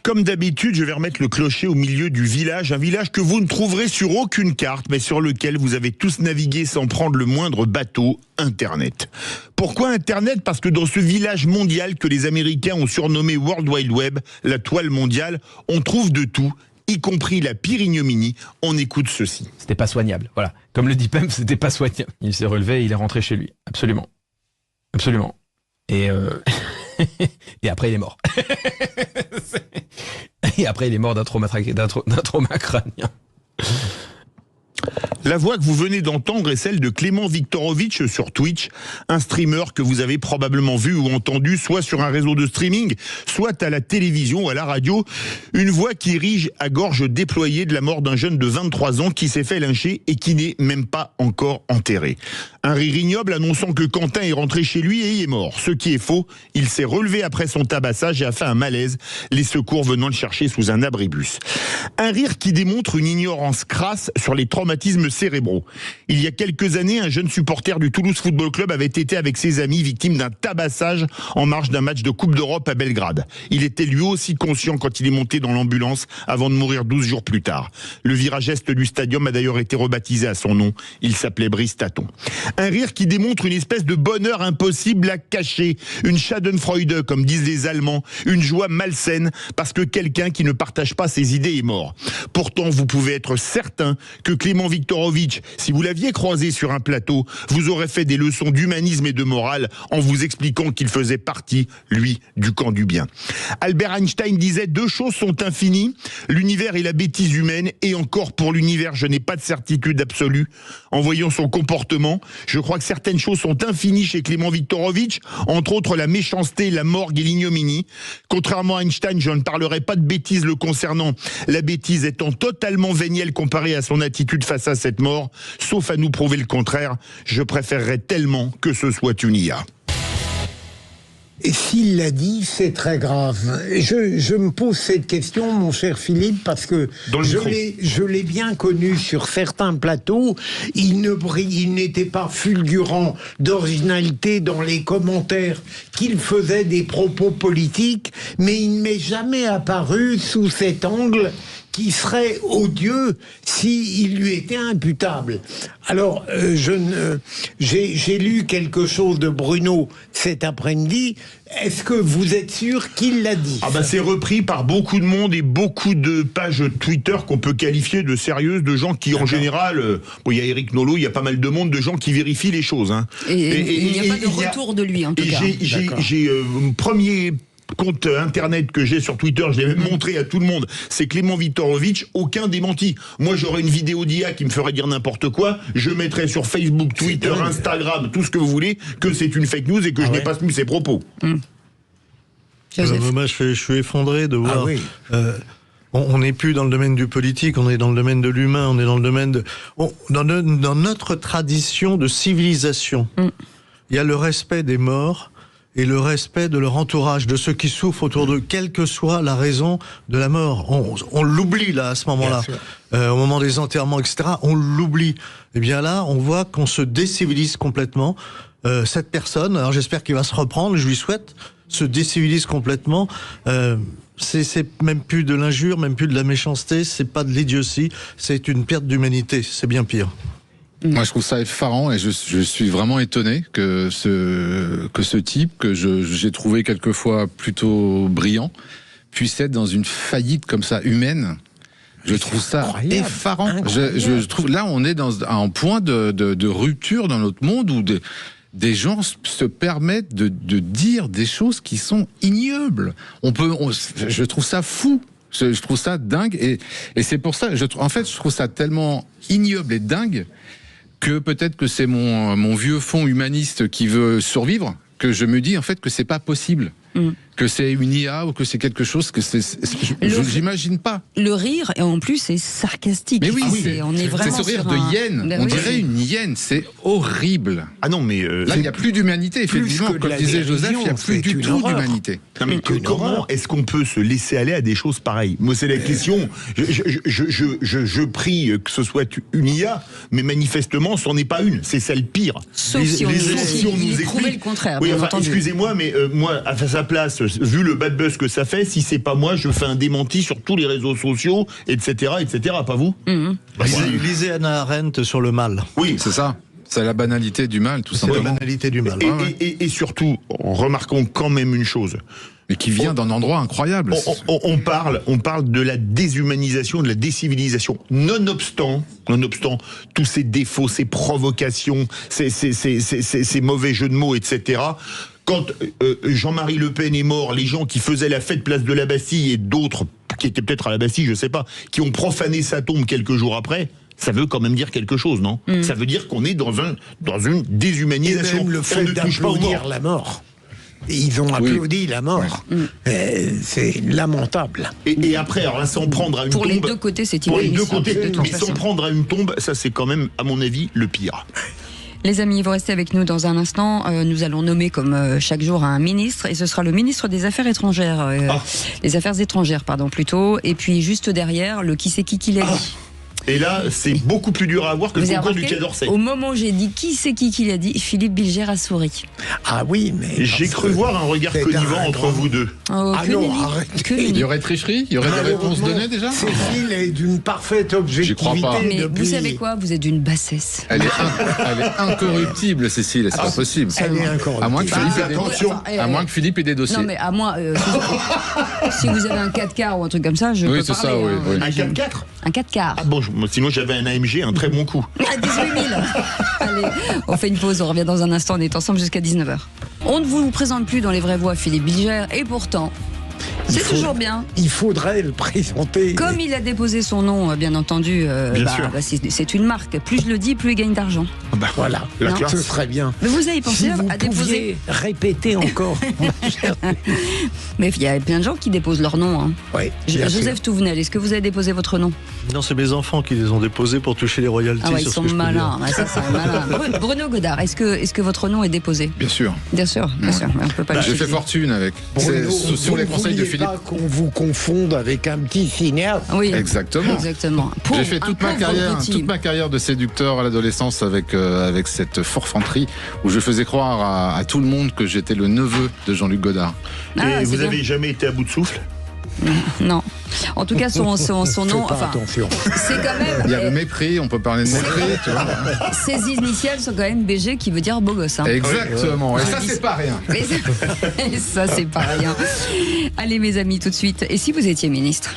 Comme d'habitude, je vais remettre le clocher au milieu du village, un village que vous ne trouverez sur aucune carte, mais sur lequel vous avez tous navigué sans prendre le moindre bateau, Internet. Pourquoi Internet ? Parce que dans ce village mondial que les Américains ont surnommé World Wide Web, la toile mondiale, on trouve de tout, y compris la pire ignominie. On écoute ceci. C'était pas soignable, voilà. Comme le dit Pem, c'était pas soignable. Il s'est relevé et il est rentré chez lui. Absolument. Et après, il est mort. Et après, il est mort d'un trauma crânien. La voix que vous venez d'entendre est celle de Clément Viktorovitch sur Twitch, un streamer que vous avez probablement vu ou entendu soit sur un réseau de streaming, soit à la télévision ou à la radio. Une voix qui rige à gorge déployée de la mort d'un jeune de 23 ans qui s'est fait lyncher et qui n'est même pas encore enterré. Un rire ignoble annonçant que Quentin est rentré chez lui et y est mort. Ce qui est faux, il s'est relevé après son tabassage et a fait un malaise, les secours venant le chercher sous un abribus. Un rire qui démontre une ignorance crasse sur les traumatismes cérébraux. Il y a quelques années, un jeune supporter du Toulouse Football Club avait été avec ses amis victime d'un tabassage en marge d'un match de Coupe d'Europe à Belgrade. Il était lui aussi conscient quand il est monté dans l'ambulance avant de mourir 12 jours plus tard. Le virage est du stadium a d'ailleurs été rebaptisé à son nom. Il s'appelait Brice Taton. Un rire qui démontre une espèce de bonheur impossible à cacher. Une Schadenfreude, comme disent les Allemands. Une joie malsaine parce que quelqu'un qui ne partage pas ses idées est mort. Pourtant, vous pouvez être certain que Clément Viktorovitch, si vous l'aviez croisé sur un plateau, vous aurait fait des leçons d'humanisme et de morale en vous expliquant qu'il faisait partie, lui, du camp du bien. Albert Einstein disait « Deux choses sont infinies, l'univers et la bêtise humaine, et encore pour l'univers, je n'ai pas de certitude absolue. » En voyant son comportement, je crois que certaines choses sont infinies chez Clément Viktorovitch, entre autres la méchanceté, la morgue et l'ignominie. Contrairement à Einstein, je ne parlerai pas de bêtises le concernant, la bêtise étant totalement vénielle comparée à son attitude face à cette mort, sauf à nous prouver le contraire. Je préférerais tellement que ce soit une IA. Et s'il l'a dit, c'est très grave. Je me pose cette question, mon cher Philippe, parce que je l'ai bien connu sur certains plateaux. Il n'était pas fulgurant d'originalité dans les commentaires qu'il faisait des propos politiques, mais il ne m'est jamais apparu sous cet angle qui serait odieux s'il lui était imputable. Alors, j'ai lu quelque chose de Bruno cet après-midi. Est-ce que vous êtes sûr qu'il l'a dit? C'est repris par beaucoup de monde et beaucoup de pages Twitter qu'on peut qualifier de sérieuses, de gens qui, en général, il y a Eric Nolot, il y a pas mal de monde, de gens qui vérifient les choses. Hein. Et il n'y a pas de retour de lui, en tout cas. J'ai premier compte internet que j'ai sur Twitter, je l'ai même montré à tout le monde, c'est Clément Viktorovitch, aucun démenti. Moi j'aurais une vidéo d'IA qui me ferait dire n'importe quoi, je mettrais sur Facebook, Twitter, Instagram, tout ce que vous voulez, que c'est une fake news et que je n'ai pas tenu ses propos. Moi je suis effondré de voir... On n'est plus dans le domaine du politique, on est dans le domaine de l'humain, on est dans le domaine de... Dans notre tradition de civilisation, il y a le respect des morts et le respect de leur entourage, de ceux qui souffrent autour d'eux, quelle que soit la raison de la mort. On l'oublie là, à ce moment-là. Au moment des enterrements, etc., on l'oublie. Et bien là, on voit qu'on se décivilise complètement. Cette personne, alors j'espère qu'il va se reprendre, je lui souhaite, se décivilise complètement. C'est même plus de l'injure, même plus de la méchanceté, c'est pas de l'idiotie, c'est une perte d'humanité, c'est bien pire. Moi, je trouve ça effarant et je suis vraiment étonné que ce type, que j'ai trouvé quelquefois plutôt brillant, puisse être dans une faillite comme ça humaine. Je trouve ça effarant. Je trouve là, on est dans un point de rupture dans notre monde où des gens se permettent de dire des choses qui sont ignobles. Je trouve ça fou. Je trouve ça dingue et c'est pour ça. Je trouve ça tellement ignoble et dingue que peut-être que c'est mon vieux fond humaniste qui veut survivre, que je me dis en fait que c'est pas possible. Que c'est une IA ou que c'est quelque chose que j'imagine pas. Le rire, et en plus, c'est sarcastique. Mais oui, on est vraiment c'est ce rire de hyène. On dirait une hyène, c'est horrible. Ah non, mais là, il n'y a plus d'humanité, effectivement. Comme disait Joseph, il n'y a plus du tout d'humanité. Non, mais comment est-ce qu'on peut se laisser aller à des choses pareilles? Moi, c'est la question. Je prie que ce soit une IA, mais manifestement, ce n'en est pas une. C'est celle pire. Sauf si on nous explique le contraire. Oui, excusez-moi, mais moi, à sa place, vu le bad buzz que ça fait, si c'est pas moi, je fais un démenti sur tous les réseaux sociaux, etc., pas vous? Lisez Hannah Arendt sur le mal. Oui, c'est ça. C'est la banalité du mal, tout simplement. C'est la banalité du mal. Et surtout, remarquons quand même une chose. Mais qui vient d'un endroit incroyable. On parle de la déshumanisation, de la décivilisation. Nonobstant tous ces défauts, ces provocations, ces mauvais jeux de mots, etc., quand Jean-Marie Le Pen est mort, les gens qui faisaient la fête place de la Bastille et d'autres qui étaient peut-être à la Bastille, je sais pas, qui ont profané sa tombe quelques jours après, ça veut quand même dire quelque chose, non? Ça veut dire qu'on est dans une déshumanisation. Et même le fait d'applaudir la mort. Ils ont applaudi la mort. C'est lamentable. Et après, alors là, sans prendre à une tombe... Pour les deux côtés, c'est Pour les deux inadmissible, côtés, de toute mais façon. sans prendre à une tombe, ça c'est quand même, à mon avis, le pire. Les amis, vous restez avec nous dans un instant. Nous allons nommer comme chaque jour un ministre, et ce sera le ministre des Affaires étrangères. Les Affaires étrangères, pardon, plutôt. Et puis juste derrière, le qui c'est qui l'a dit. Et là, c'est beaucoup plus dur à avoir que le concours du Quai d'Orsay. Au moment où j'ai dit qui c'est qui l'a dit, Philippe Bilger a souri. Ah oui, mais... J'ai cru voir un regard connivant entre vous deux. Oh, ah non, arrête. Il y aurait tricherie? Il y aurait des réponses données déjà? Cécile est d'une parfaite objectivité. J'y crois pas. Mais vous savez quoi? Vous êtes d'une bassesse. Elle est incorruptible, Cécile, c'est pas possible. Elle est incorruptible. À moins que Philippe ait des dossiers. Non, mais à moins... si vous avez un 4x ou un truc comme ça, je peux c'est parler. Ça, oui, oui. Un 4x4? Un 4x4. Ah bon, sinon j'avais un AMG, un très bon coup. À 18 000. Allez, on fait une pause, on revient dans un instant, on est ensemble jusqu'à 19h. On ne vous présente plus dans les vraies voix Philippe Bilger, et pourtant... C'est toujours bien. Il faudrait le présenter. Comme il a déposé son nom, bien entendu, c'est une marque. Plus je le dis, plus il gagne d'argent. Voilà, ce serait bien. Mais vous avez pensé si à déposer. Répéter encore. Mais il y a plein de gens qui déposent leur nom. Hein. Oui, Joseph Touvenel, est-ce que vous avez déposé votre nom? Non, c'est mes enfants qui les ont déposés pour toucher les royalties. Ah ouais, ils sont malins. Ça, c'est malin. Bruno Godard, est-ce que votre nom est déposé? Bien sûr. Bien sûr. On peut pas J'ai fait fortune avec. Sur les conseils de Philippe. Pas qu'on vous confonde avec un petit cinéaste. Oui, exactement. J'ai fait toute ma carrière de séducteur à l'adolescence avec cette forfanterie où je faisais croire à tout le monde que j'étais le neveu de Jean-Luc Godard. Et vous avez jamais été à bout de souffle? Non. En tout cas, son nom. Attention. C'est quand même. Il y a le mépris, on peut parler de mépris, tu vois. Ses initiales sont quand même BG qui veut dire beau gosse. Hein. Exactement. Et ça, c'est pas rien. Et ça, c'est pas rien. Allez, mes amis, tout de suite. Et si vous étiez ministre?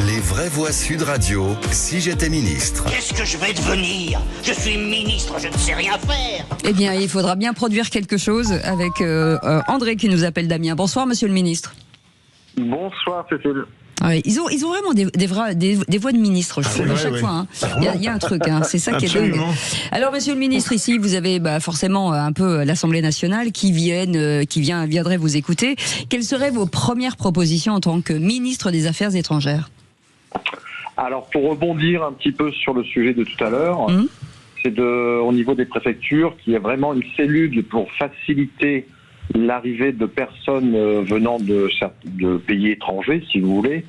Les vraies voix Sud Radio, si j'étais ministre. Qu'est-ce que je vais devenir? Je suis ministre, je ne sais rien faire. Eh bien, il faudra bien produire quelque chose avec André qui nous appelle d'Amiens. Bonsoir, monsieur le ministre. Bonsoir, Cécile. Ouais, ils ont vraiment des voix de ministre, je trouve, à chaque fois. Hein. Il y a un truc, hein. C'est ça qui est dingue. Alors, monsieur le ministre, ici, vous avez forcément un peu l'Assemblée nationale qui viendrait vous écouter. Quelles seraient vos premières propositions en tant que ministre des Affaires étrangères? Alors, pour rebondir un petit peu sur le sujet de tout à l'heure, c'est au niveau des préfectures qu'il y a vraiment une cellule pour faciliter l'arrivée de personnes venant de pays étrangers, si vous voulez,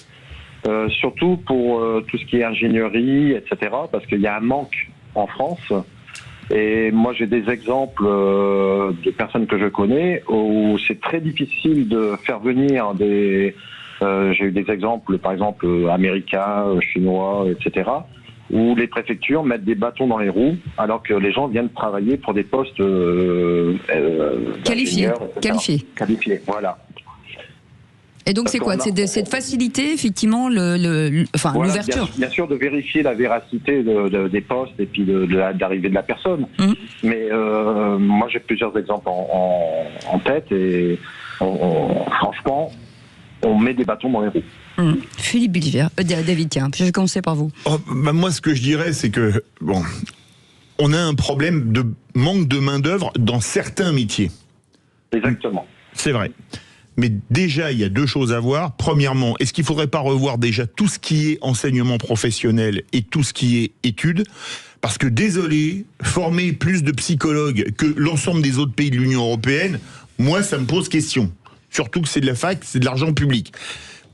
surtout pour tout ce qui est ingénierie, etc., parce qu'il y a un manque en France. Et moi, j'ai des exemples de personnes que je connais où c'est très difficile de faire venir des... j'ai eu des exemples, par exemple, américains, chinois, etc., où les préfectures mettent des bâtons dans les roues alors que les gens viennent travailler pour des postes qualifiés, voilà. Et donc c'est quoi? C'est de faciliter effectivement l'ouverture. Bien sûr, de vérifier la véracité des postes et puis d'arrivée de la personne. Mais moi j'ai plusieurs exemples en tête et franchement, on met des bâtons dans les roues. Philippe Bilger, David, tiens, je vais commencer par vous. Moi, ce que je dirais, c'est que on a un problème de manque de main d'œuvre dans certains métiers. Exactement. C'est vrai. Mais déjà, il y a deux choses à voir. Premièrement, est-ce qu'il ne faudrait pas revoir déjà tout ce qui est enseignement professionnel et tout ce qui est études? Parce que, désolé, former plus de psychologues que l'ensemble des autres pays de l'Union européenne, moi, ça me pose question. Surtout que c'est de la fac, c'est de l'argent public.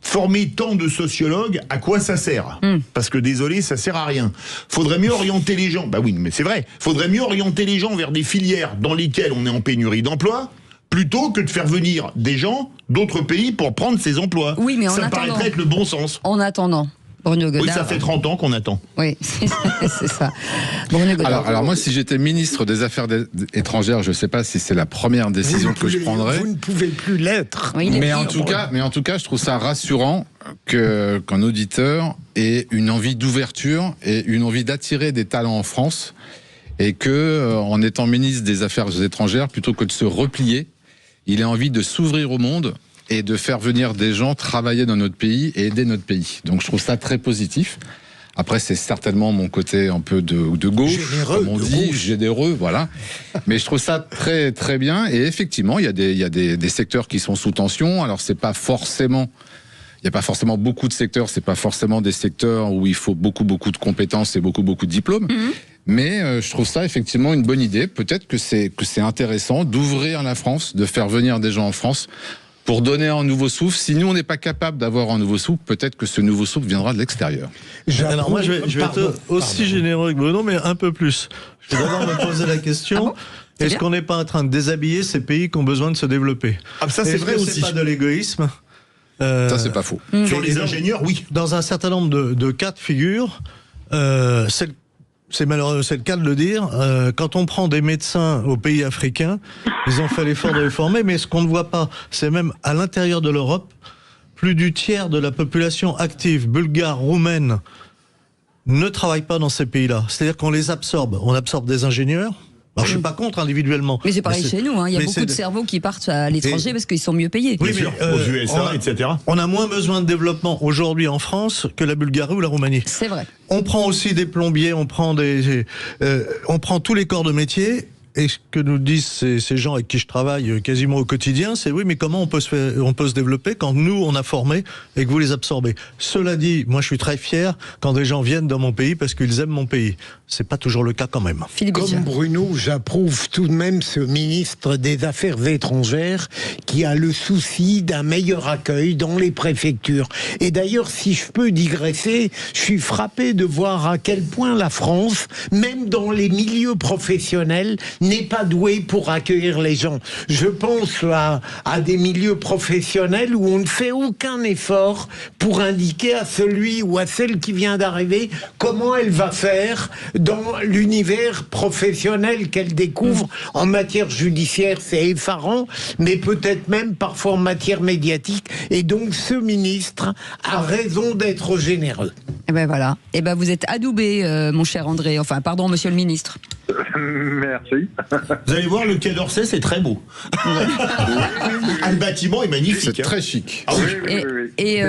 Former tant de sociologues, à quoi ça sert? Parce que désolé, ça sert à rien. Faudrait mieux orienter les gens. Bah oui, mais c'est vrai. Faudrait mieux orienter les gens vers des filières dans lesquelles on est en pénurie d'emplois, plutôt que de faire venir des gens d'autres pays pour prendre ces emplois. Oui, mais ça paraîtrait être le bon sens. En attendant. Bruno Godard. Oui, ça fait 30 ans qu'on attend. Oui, c'est ça. Bruno Godard. Alors moi, si j'étais ministre des Affaires étrangères, je ne sais pas si c'est la première décision que je prendrais. Vous ne pouvez plus l'être. Oui, mais en tout cas, je trouve ça rassurant qu'un auditeur ait une envie d'ouverture et une envie d'attirer des talents en France, et que, en étant ministre des Affaires étrangères, plutôt que de se replier, il ait envie de s'ouvrir au monde et de faire venir des gens travailler dans notre pays et aider notre pays. Donc je trouve ça très positif. Après, c'est certainement mon côté un peu de gauche, généreux, comme on dit, généreux, voilà. Mais je trouve ça très très bien. Et effectivement, il y a des secteurs qui sont sous tension. Alors c'est pas forcément... Il n'y a pas forcément beaucoup de secteurs, c'est pas forcément des secteurs où il faut beaucoup de compétences et beaucoup de diplômes. Mais je trouve ça effectivement une bonne idée. Peut-être que c'est intéressant d'ouvrir la France, de faire venir des gens en France pour donner un nouveau souffle. Si nous, on n'est pas capable d'avoir un nouveau souffle, peut-être que ce nouveau souffle viendra de l'extérieur. Alors moi, je vais être aussi généreux que Bruno, mais un peu plus. Je vais d'abord me poser la question... Est-ce qu'on n'est pas en train de déshabiller ces pays qui ont besoin de se développer? Ça, c'est vrai aussi. C'est pas de l'égoïsme. Ça, c'est pas faux. Sur les ingénieurs, oui. Dans un certain nombre de cas de figure, c'est malheureux, c'est le cas de le dire. Quand on prend des médecins aux pays africains, ils ont fait l'effort de les former, mais ce qu'on ne voit pas, c'est même à l'intérieur de l'Europe, plus du tiers de la population active, bulgare, roumaine, ne travaille pas dans ces pays-là. C'est-à-dire qu'on les absorbe. On absorbe des ingénieurs. Alors, je suis pas contre individuellement. Mais c'est pareil chez nous, hein. Il y a beaucoup de cerveaux qui partent à l'étranger parce qu'ils sont mieux payés. Oui, mais aux USA, etc. On a moins besoin de développement aujourd'hui en France que la Bulgarie ou la Roumanie. C'est vrai. On prend aussi des plombiers, on prend tous les corps de métier. Et ce que nous disent ces gens avec qui je travaille quasiment au quotidien, c'est oui, mais comment on peut se développer quand nous, on a formé et que vous les absorbez. Cela dit, moi, je suis très fier quand des gens viennent dans mon pays parce qu'ils aiment mon pays. C'est pas toujours le cas quand même. Comme Bruno, j'approuve tout de même ce ministre des Affaires étrangères qui a le souci d'un meilleur accueil dans les préfectures. Et d'ailleurs, si je peux digresser, je suis frappé de voir à quel point la France, même dans les milieux professionnels, n'est pas doué pour accueillir les gens. Je pense à des milieux professionnels où on ne fait aucun effort pour indiquer à celui ou à celle qui vient d'arriver comment elle va faire dans l'univers professionnel qu'elle découvre. En matière judiciaire, c'est effarant, mais peut-être même parfois en matière médiatique. Et donc ce ministre a raison d'être généreux. Et ben voilà. Et ben vous êtes adoubé, mon cher André. Enfin, pardon, monsieur le ministre. Merci. Vous allez voir, le Quai d'Orsay, c'est très beau. Le bâtiment est magnifique. C'est très chic. Ah, oui. Et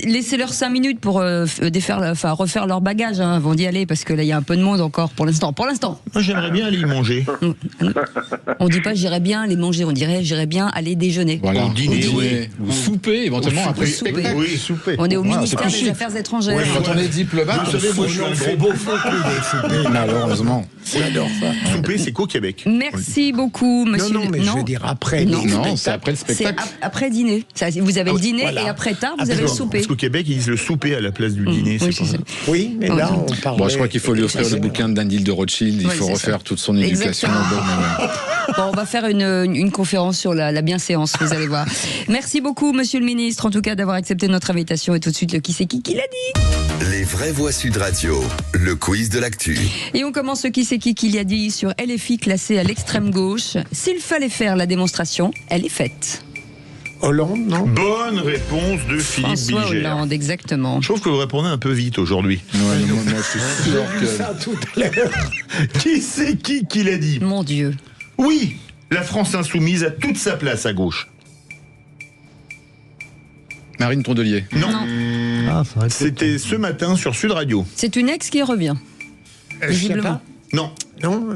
laissez-leur 5 minutes pour refaire leur bagage hein, avant d'y aller, parce que là, il y a un peu de monde encore pour l'instant. Moi, j'aimerais bien aller y manger. On dit pas j'irais bien aller manger, on dirait j'irais bien aller déjeuner. Voilà. Ou dîner. Ou souper, éventuellement, après souper. Oui, souper. On est au ministère des Affaires étrangères. Ouais, quand on est diplomate, vous savez, moi, je suis un gros beau malheureusement. J'adore ça. Souper, c'est qu'au Québec. Merci beaucoup, monsieur. Non, mais je veux dire après. Non, c'est après le spectacle. C'est après dîner. Vous avez le dîner et après tard, vous avez le souper. Parce qu'au Québec, ils disent le souper à la place du dîner. Oui, mais là, on parle. Bon, je crois qu'il faut lui offrir le bouquin d'Anne de Rothschild. Il faut refaire toute son éducation. Bon, on va faire une conférence sur la bienséance, vous allez voir. Merci beaucoup, monsieur le ministre, en tout cas, d'avoir accepté notre invitation. Et tout de suite, le qui c'est qui l'a dit. Les vraies voix Sud Radio, le quiz de l'actu. Et on commence ce qui c'est qui l'a dit sur LFI classé à l'extrême gauche. S'il fallait faire la démonstration, elle est faite. Hollande, non? Bonne réponse de Philippe François Bilger. Hollande, exactement. Je trouve que vous répondez un peu vite aujourd'hui. Moi, je suis sûr que... ça tout à l'heure. Qui c'est qui l'a dit? Mon Dieu. Oui, la France insoumise a toute sa place à gauche. Marine Tondelier. Non. C'était ce matin sur Sud Radio. C'est une ex qui revient. Visiblement. Non. Non,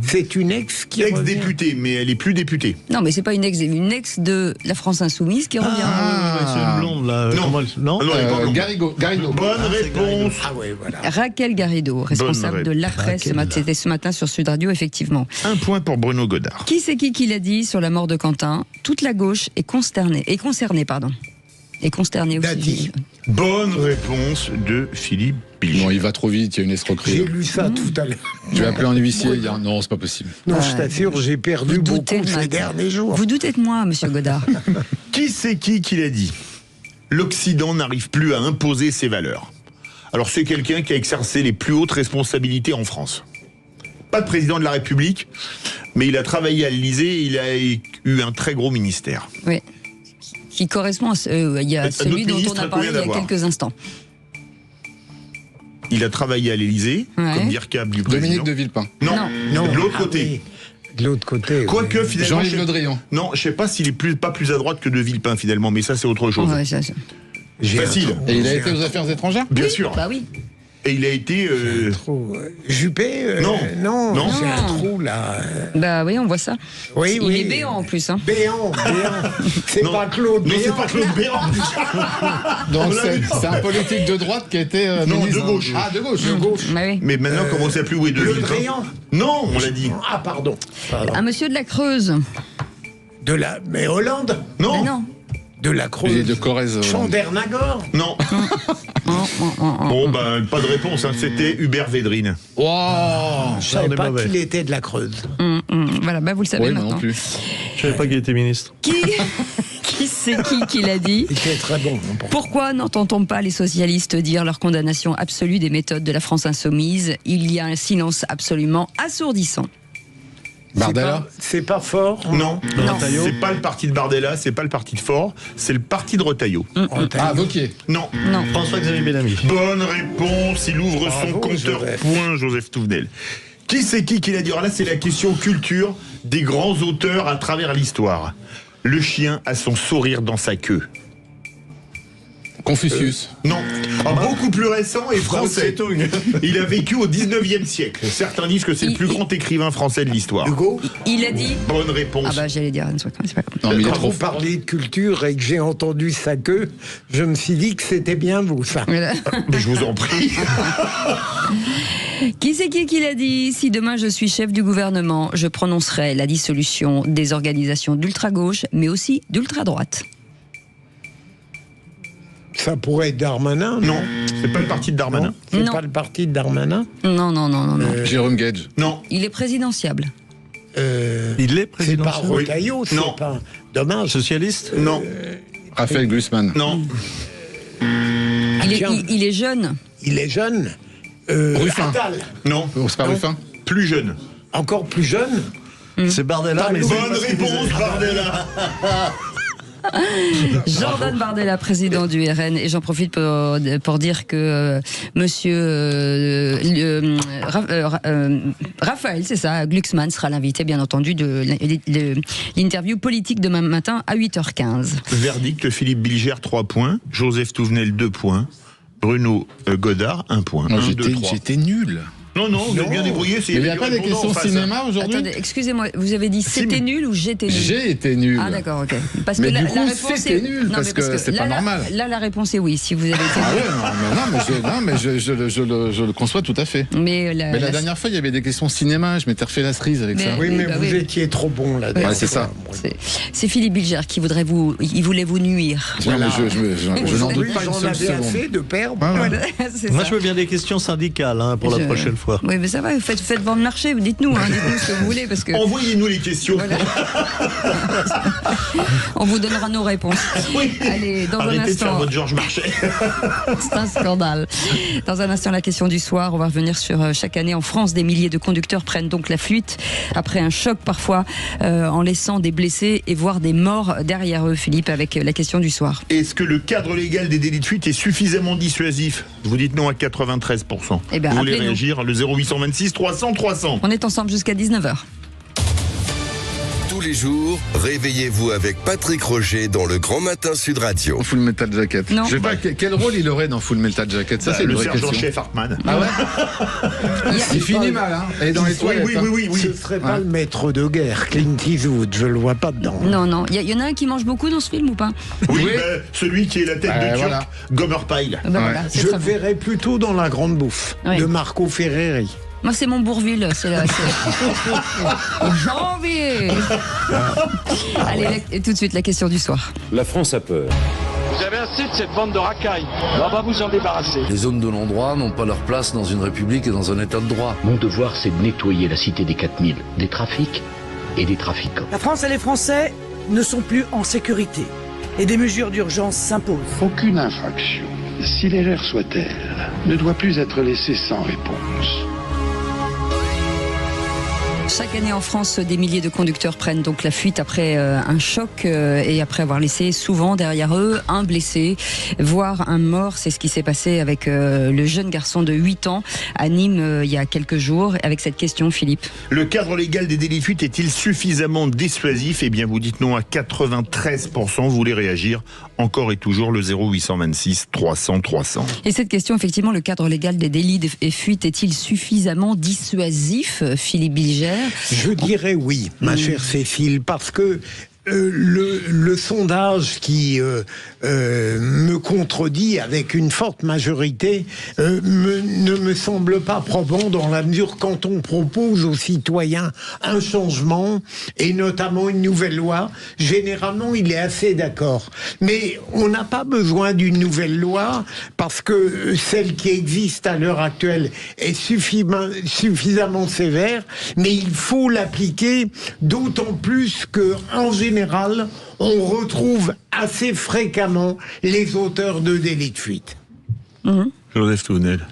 c'est une ex-députée, mais elle est plus députée. Non, mais c'est pas une ex de la France insoumise qui revient. C'est une blonde là. Non. Garrido. Bonne réponse. Ah ouais, voilà. Raquel Garrido, responsable de la presse. C'était ce matin sur Sud Radio, effectivement. Un point pour Bruno Godard. Qui c'est qui l'a dit sur la mort de Quentin? Toute la gauche est concernée, Et consterné aussi. Bonne réponse de Philippe Bilger. Bon, il va trop vite, il y a une escroquerie. J'ai lu ça tout à l'heure. Tu vas appeler un huissier et dire non, c'est pas possible. Non, je t'assure, j'ai perdu beaucoup ces derniers jours. Vous doutez de moi, monsieur Godard. Qui c'est qui l'a dit? L'Occident n'arrive plus à imposer ses valeurs. Alors c'est quelqu'un qui a exercé les plus hautes responsabilités en France. Pas de président de la République, mais il a travaillé à l'Élysée, il a eu un très gros ministère. Oui. Qui correspond à celui dont on a parlé il y a quelques instants. Il a travaillé à l'Élysée, comme dire câble du président. Dominique de Villepin. Non. De l'autre côté. De l'autre côté. Quoique, finalement. Jean-Yves Le Drian. Non, je sais pas s'il est pas plus à droite que de Villepin, finalement, mais ça, c'est autre chose. Ouais, facile. Et il a été aux Affaires étrangères? Bien sûr. Bah oui. Et il a été... Juppé Non. C'est un trou, là. Bah oui, on voit ça. Oui, il est béant, en plus. Hein. Béant. C'est pas Claude Béant. Non, c'est pas Claude Béant. Donc c'est un politique de droite qui a été ministre. De gauche. Ah, de gauche. Bah oui. Mais maintenant, comment on s'appelle où est de Le Villepin? Drian. Non, on l'a dit. Ah, pardon. Un monsieur de la Creuse. Mais Hollande? Non. Mais non. De la Creuse. Il est de Corrèze. Chandernagor? Non. Bon, ben, pas de réponse. Hein. C'était Hubert Védrine. Wow, je savais pas qu'il était de la Creuse. Voilà, vous le savez maintenant. Non plus. Je savais pas qu'il était ministre. Qui c'est qui l'a dit? Il était très bon. Pourquoi n'entend-on pas les socialistes dire leur condamnation absolue des méthodes de la France insoumise? Il y a un silence absolument assourdissant. Bardella? C'est pas fort? Non. C'est pas le parti de Bardella, c'est pas le parti de Faure, c'est le parti de Retailleau. Ah, Wauquiez? Non. François-Xavier Bellamy. Bonne réponse, il ouvre son compteur point, Joseph Touvenel. Qui c'est qui l'a dit? Alors là, c'est la question culture des grands auteurs à travers l'histoire. Le chien a son sourire dans sa queue. Confucius. Non. Beaucoup plus récent et français. Il a vécu au 19e siècle. Certains disent que c'est le plus grand écrivain français de l'histoire. Hugo? Il a dit? Bonne réponse. J'allais dire, c'est pas Quand vous parliez de culture et que j'ai entendu sa queue, je me suis dit que c'était bien vous, ça. Je vous en prie. Qui c'est qui l'a dit? Si demain je suis chef du gouvernement, je prononcerai la dissolution des organisations d'ultra-gauche, mais aussi d'ultra-droite. Ça pourrait être Darmanin? Non, c'est pas le parti de Darmanin. C'est pas le parti de Darmanin? Non. Jérôme Gage? Non. Il est présidentiable. Il est présidentiable? C'est pas Retailleau, c'est Non. pas... Dommage. Socialiste? Non. Raphaël Glucksmann? Non. Il est jeune. Il est jeune. Ruffin? Attal. Non. C'est pas Ruffin? Plus jeune. Encore plus jeune? C'est Bardella, mais Bonne réponse, Bardella. Jordan Bardella, président du RN, et j'en profite pour dire que monsieur Raphaël, c'est ça, Glucksmann sera l'invité, bien entendu, de l'interview politique demain matin à 8h15. Verdict, Philippe Bilger, 3 points. Joseph Touvenel, 2 points. Bruno Godard, 1 point. J'étais nul. Non, vous êtes bien débrouillé. Il n'y a pas des questions cinéma aujourd'hui? Attendez, excusez-moi, vous avez dit c'était nul ou j'étais nul? J'ai été nul. Ah d'accord, ok. Parce mais que du la coup, réponse c'était nul, parce que c'est pas normal. Là, la réponse est oui, si vous avez été nul. Je le conçois tout à fait. Mais la dernière fois, il y avait des questions cinéma, je m'étais refait la cerise avec ça. Oui, mais vous étiez trop bon là. Ouais, c'est ça. C'est Philippe Bilger qui voulait vous nuire. Voilà. Je n'en doute pas une seule seconde. Assez de perdre. Moi, je veux bien des questions syndicales pour la prochaine fois. Oui, mais ça va. Faites vendre marché, dites-nous ce que vous voulez. Parce que... Envoyez-nous les questions. Voilà. On vous donnera nos réponses. Oui. Allez, dans Arrêtez un instant. de faire votre Georges Marchais. C'est un scandale. Dans un instant, la question du soir. On va revenir sur chaque année en France, des milliers de conducteurs prennent donc la fuite après un choc parfois, en laissant des blessés et voire des morts derrière eux. Philippe, avec la question du soir. Est-ce que le cadre légal des délits de fuite est suffisamment dissuasif? Vous dites non à 93%. Eh bien, vous voulez appelez-nous. réagir? Le 0826 300 300. On est ensemble jusqu'à 19h. Tous les jours, réveillez-vous avec Patrick Roger dans le Grand Matin Sud Radio. Full Metal Jacket. Non. Je sais pas quel rôle il aurait dans Full Metal Jacket. Ça, c'est une le vraie question. sergent-chef Hartmann. Ah ouais? Il finit mal, hein? Et dans les toilettes. Oui. Ce serait pas le maître de guerre, Clint Eastwood, je le vois pas dedans. Non. Il y en a un qui mange beaucoup dans ce film ou pas? Oui, celui qui est la tête de Turc, voilà. Gomer Pyle. Voilà, c'est Je très le bon. verrais plutôt dans La Grande Bouffe, Oui. de Marco Ferreri. Moi, c'est mon Bourville. C'est janvier. Allez, tout de suite, la question du soir. La France a peur. Vous avez assez de cette bande de racailles. On va vous en débarrasser. Les hommes de non-droit n'ont pas leur place dans une république et dans un état de droit. Mon devoir, c'est de nettoyer la cité des 4000, des trafics et des trafiquants. La France et les Français ne sont plus en sécurité et des mesures d'urgence s'imposent. Aucune infraction, si l'erreur soit-elle, ne doit plus être laissée sans réponse. Chaque année en France, des milliers de conducteurs prennent donc la fuite après un choc et après avoir laissé souvent derrière eux un blessé, voire un mort. C'est ce qui s'est passé avec le jeune garçon de 8 ans à Nîmes il y a quelques jours. Avec cette question, Philippe. Le cadre légal des délits de fuite est-il suffisamment dissuasif? Eh bien, vous dites non à 93%. Vous voulez réagir? Encore et toujours le 0826 300 300. Et cette question, effectivement, le cadre légal des délits et fuites est-il suffisamment dissuasif, Philippe Bilger? Je dirais oui, ma chère Cécile, parce que le sondage qui me contredit avec une forte majorité ne me semble pas probant dans la mesure quand on propose aux citoyens un changement et notamment une nouvelle loi, généralement il est assez d'accord. Mais on n'a pas besoin d'une nouvelle loi parce que celle qui existe à l'heure actuelle est suffisamment sévère, mais il faut l'appliquer d'autant plus que en général, on retrouve assez fréquemment les auteurs de délits de fuite. Joseph Tounel.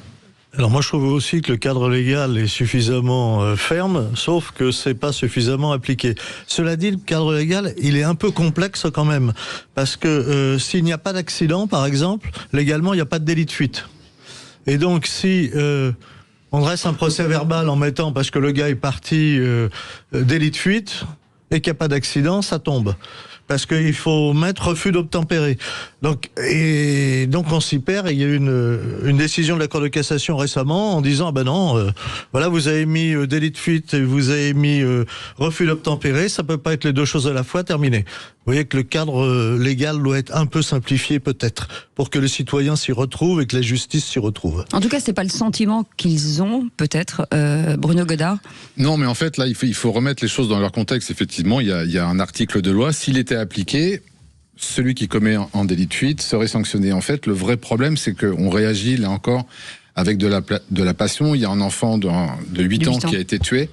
Alors moi je trouve aussi que le cadre légal est suffisamment ferme, sauf que c'est pas suffisamment appliqué. Cela dit, le cadre légal, il est un peu complexe quand même, parce que s'il n'y a pas d'accident, par exemple, légalement il n'y a pas de délit de fuite. Et donc si on dresse un procès verbal en mettant, parce que le gars est parti, délit de fuite, et qu'il n'y a pas d'accident, ça tombe. Parce qu'il faut mettre refus d'obtempérer. Donc on s'y perd, et il y a eu une décision de la Cour de cassation récemment en disant, ben non, voilà, vous avez mis délit de fuite et vous avez mis refus d'obtempérer, ça peut pas être les deux choses à la fois, terminé. Vous voyez que le cadre légal doit être un peu simplifié peut-être, pour que le citoyen s'y retrouve et que la justice s'y retrouve. En tout cas, c'est pas le sentiment qu'ils ont, peut-être, Bruno Godard. Non, mais en fait, là, il faut remettre les choses dans leur contexte. Effectivement, il y a un article de loi. S'il était appliqué, celui qui commet en délit de fuite serait sanctionné. En fait, le vrai problème, c'est qu'on réagit, là encore, avec de la passion. Il y a un enfant de 8 ans qui a été tué,